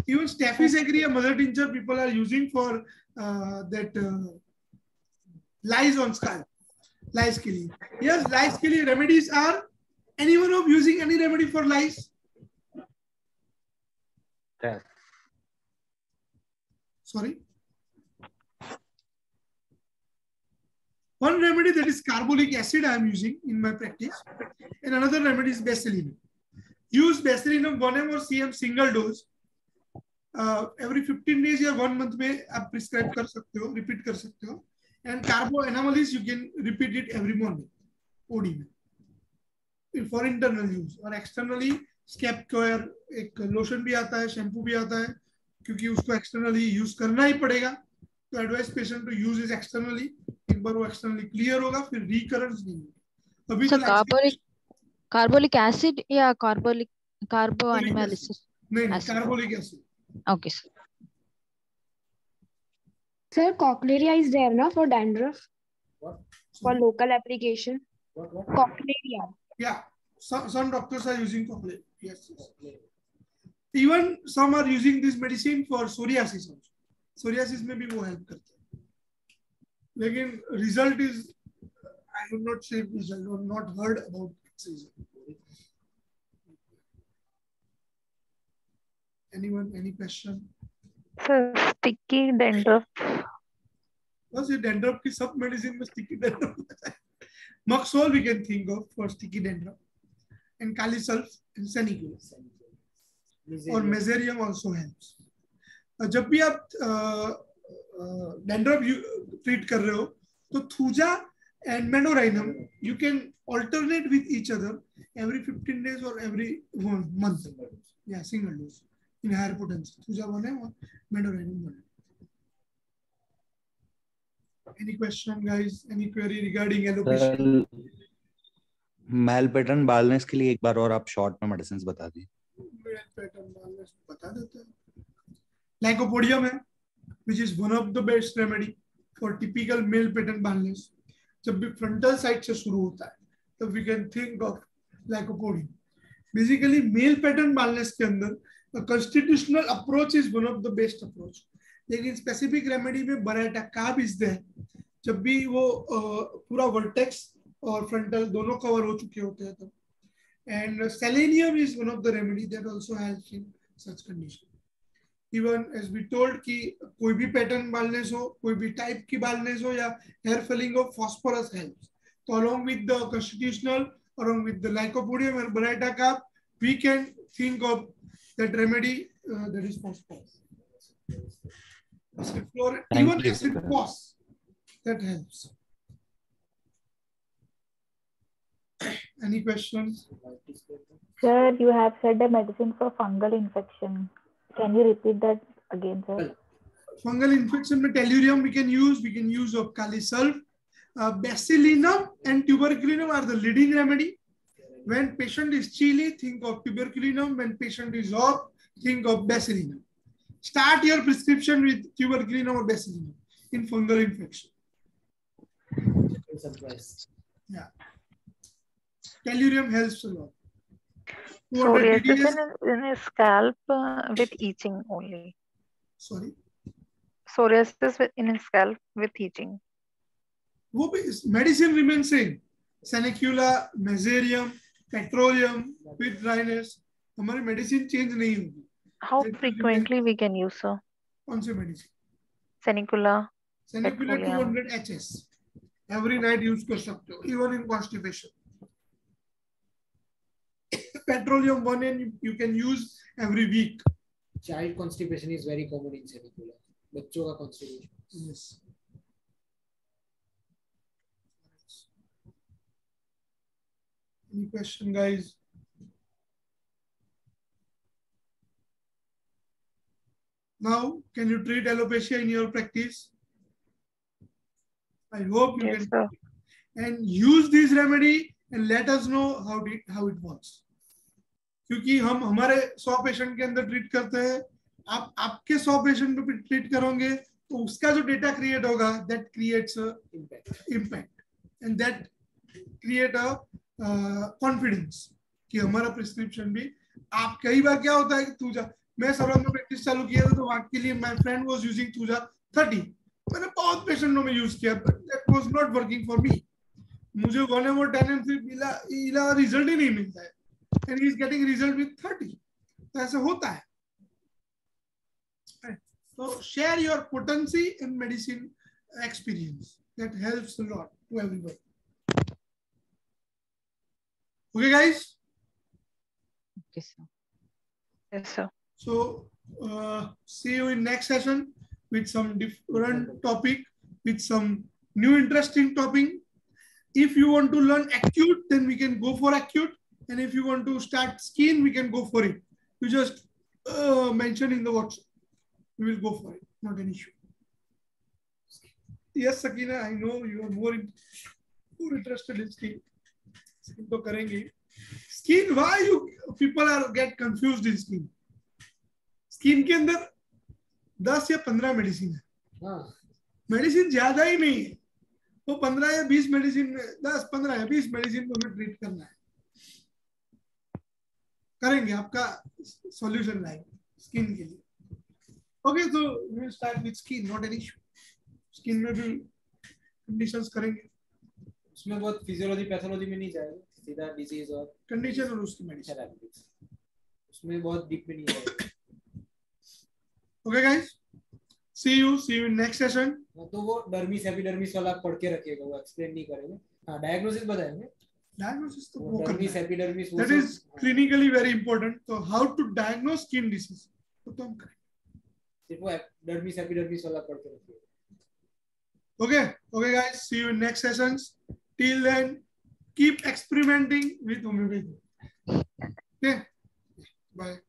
[SPEAKER 1] Even Staphysaccharine, mother tincture, people are using for that lice on scalp. Lice के लिए. Yes, lice के लिए remedies are. Anyone of using any remedy for lice?
[SPEAKER 2] Yes.
[SPEAKER 1] Sorry. One remedy that is carbolic acid I am using in my practice, and another remedy is basilinum. Use basilinum 1 mg or cm single dose. Every 15 days या 1 month में आप prescribe कर सकते हो, repeat कर सकते हो. And carbo anomalies you can repeat it every morning. OD में. For internal use और externally scalp care एक lotion भी आता है, shampoo भी आता है, क्योंकि उसको externally use करना ही पड़ेगा. तो advise patient to use it externally. एक बार वो externally clear होगा, फिर recurrence नहीं होगी. अभी
[SPEAKER 10] तो carbolic acid या carbo animalysis?
[SPEAKER 1] नहीं, carbolic acid.
[SPEAKER 10] Okay, sir.
[SPEAKER 6] Sir, cochlearia is there na for dandruff?
[SPEAKER 3] What?
[SPEAKER 6] For local application?
[SPEAKER 3] What?
[SPEAKER 6] Cochlearia.
[SPEAKER 1] Yeah, some doctors are using cochlearia. Yes. Even some are using this medicine for psoriasis also. Psoriasis में भी वो help करता है. लेकिन result is, I have not seen result or not heard about its result. Anyone, any question?
[SPEAKER 7] Sir, sticky dandruff.
[SPEAKER 1] बस ये dandruff की सब medicine में sticky dandruff होता है. Maxol we can think of for sticky dandruff, and Kalisulf and Senicula. और Meserium also helps. जब भी आप dandruff treat कर रहे हो, तो Thuja and Menorrhinum you can alternate with each other every 15 days or every month. Yeah, single dose in higher potency. Thuja one है और Menorrhinum one. Any question, guys? Any query regarding alopecia?
[SPEAKER 11] Male pattern बालनेस के लिए एक बार और आप short में medicine बता दी.
[SPEAKER 1] Male pattern बालनेस बता देते हैं. Lycopodium है, which is one of the best remedy for typical male pattern baldness. जब भी frontal side से शुरू होता है, तब we can think of Lycopodium. Basically, male pattern baldness के अंदर the constitutional approach is one of the best approach. लेकिन specific remedy में Baraita carb is there. जब भी वो पूरा vertex और frontal दोनों cover हो चुके होते हैं तब. And selenium is one of the remedy that also helps in such condition. Even as we told कि कोई भी pattern baldness हो, कोई भी type की baldness हो या hair falling हो, phosphorus helps. So along with the constitutional, along with the Lycopodium and Baraita carb, we can think of that remedy that is phosphorus. Even acid pos, that helps. Any questions?
[SPEAKER 7] Sir, you have said a medicine for fungal infection. Can you repeat that again, sir?
[SPEAKER 1] Fungal infection में tellurium we can use of Kalisulf. Basilinum and tuberculinum are the leading remedy. When patient is chilly, think of tuberculinum. When patient is off, think of basilinum. Start your prescription with tuberculinum or basilinum in fungal infection. Yeah. Tellurium helps a lot.
[SPEAKER 7] Psoriasis in his scalp with itching only.
[SPEAKER 1] Sorry?
[SPEAKER 7] Psoriasis in his scalp with itching.
[SPEAKER 1] Medicine remains same. Senicula, Meserium, Petroleum with dryness. हमारी medicine change नहीं होगी.
[SPEAKER 7] How frequently we can use, sir?
[SPEAKER 1] कौन सी medicine?
[SPEAKER 7] Senicula.
[SPEAKER 1] Senicula 200 HS. Every night use कर सकते हो, even in constipation. Petroleum 1 and you can use every week.
[SPEAKER 3] Child constipation is very common in Senicula. बच्चों का constipation.
[SPEAKER 1] Yes. Any question, guys? Now, can you treat alopecia in your practice? I hope you can. And use this remedy and let us know how it works. क्योंकि हम हमारे 100 patient के अंदर treat करते हैं, आप आपके 100 पेशेंट पे ट्रीट करोगे तो उसका जो डेटा क्रिएट होगा that creates a impact and that create a confidence कि हमारा प्रिस्क्रिप्शन भी आप कई बार क्या होता है कि मैं सराउंड में प्रैक्टिस चालू किया था तो वहां के लिए माय फ्रेंड वाज यूजिंग चूजा 30. मैंने बहुत पेशेंटों में यूज किया but that was not working for me. मुझे 1/10 एंड फिर मिला रिजल्ट ही नहीं मिलता है and he is getting result with 30. तो ऐसा होता है. So share your potency in medicine experience. That helps a lot to everyone. Okay, guys?
[SPEAKER 10] Okay, sir.
[SPEAKER 12] Yes, sir.
[SPEAKER 1] So see you in next session with some different topic, with some new interesting topic. If you want to learn acute, then we can go for acute. And if you want to start skin, we can go for it. You just mention in the WhatsApp. We will go for it. Not an issue. Yes, Sakina, I know you are more interested in skin. Skin to karenge. Skin, why you people are get confused in skin? Skin के अंदर 10 या 15 medicine है. Medicine ज्यादा ही नहीं है. वो 15 या 20 medicine में 10, 15 या 20 मेडिसिन को हमें ट्रीट करना है. करेंगे आपका सॉल्यूशन लाएंगे स्किन के लिए. ओके, तो we will start with skin, not an issue. Skin में भी कंडीशंस करेंगे.
[SPEAKER 3] उसमें बहुत फिजियोलॉजी पैथोलॉजी में नहीं जाएगा, सीधा डिजीज और
[SPEAKER 1] कंडीशन और उसकी मेडिसिन.
[SPEAKER 3] उसमें बहुत डीप में नहीं जाएगा.
[SPEAKER 1] Okay guys, see you in next session.
[SPEAKER 3] तो वो डर्मिस एपिडर्मिस वाला पढ़ के रखिएगा, वो एक्सप्लेन नहीं करेंगे. हाँ, डायग्नोसिस बताएंगे.
[SPEAKER 1] डायग्नोसिस तो वो
[SPEAKER 3] dermis epidermis
[SPEAKER 1] that is clinically very important. तो how to diagnose skin disease तो हम करेंगे.
[SPEAKER 3] सिर्फ वो डर्मिस एपिडर्मिस वाला पढ़ के रखिएगा.
[SPEAKER 1] Okay guys, see you in next sessions. Till then, keep experimenting with homeopathy. Okay, bye.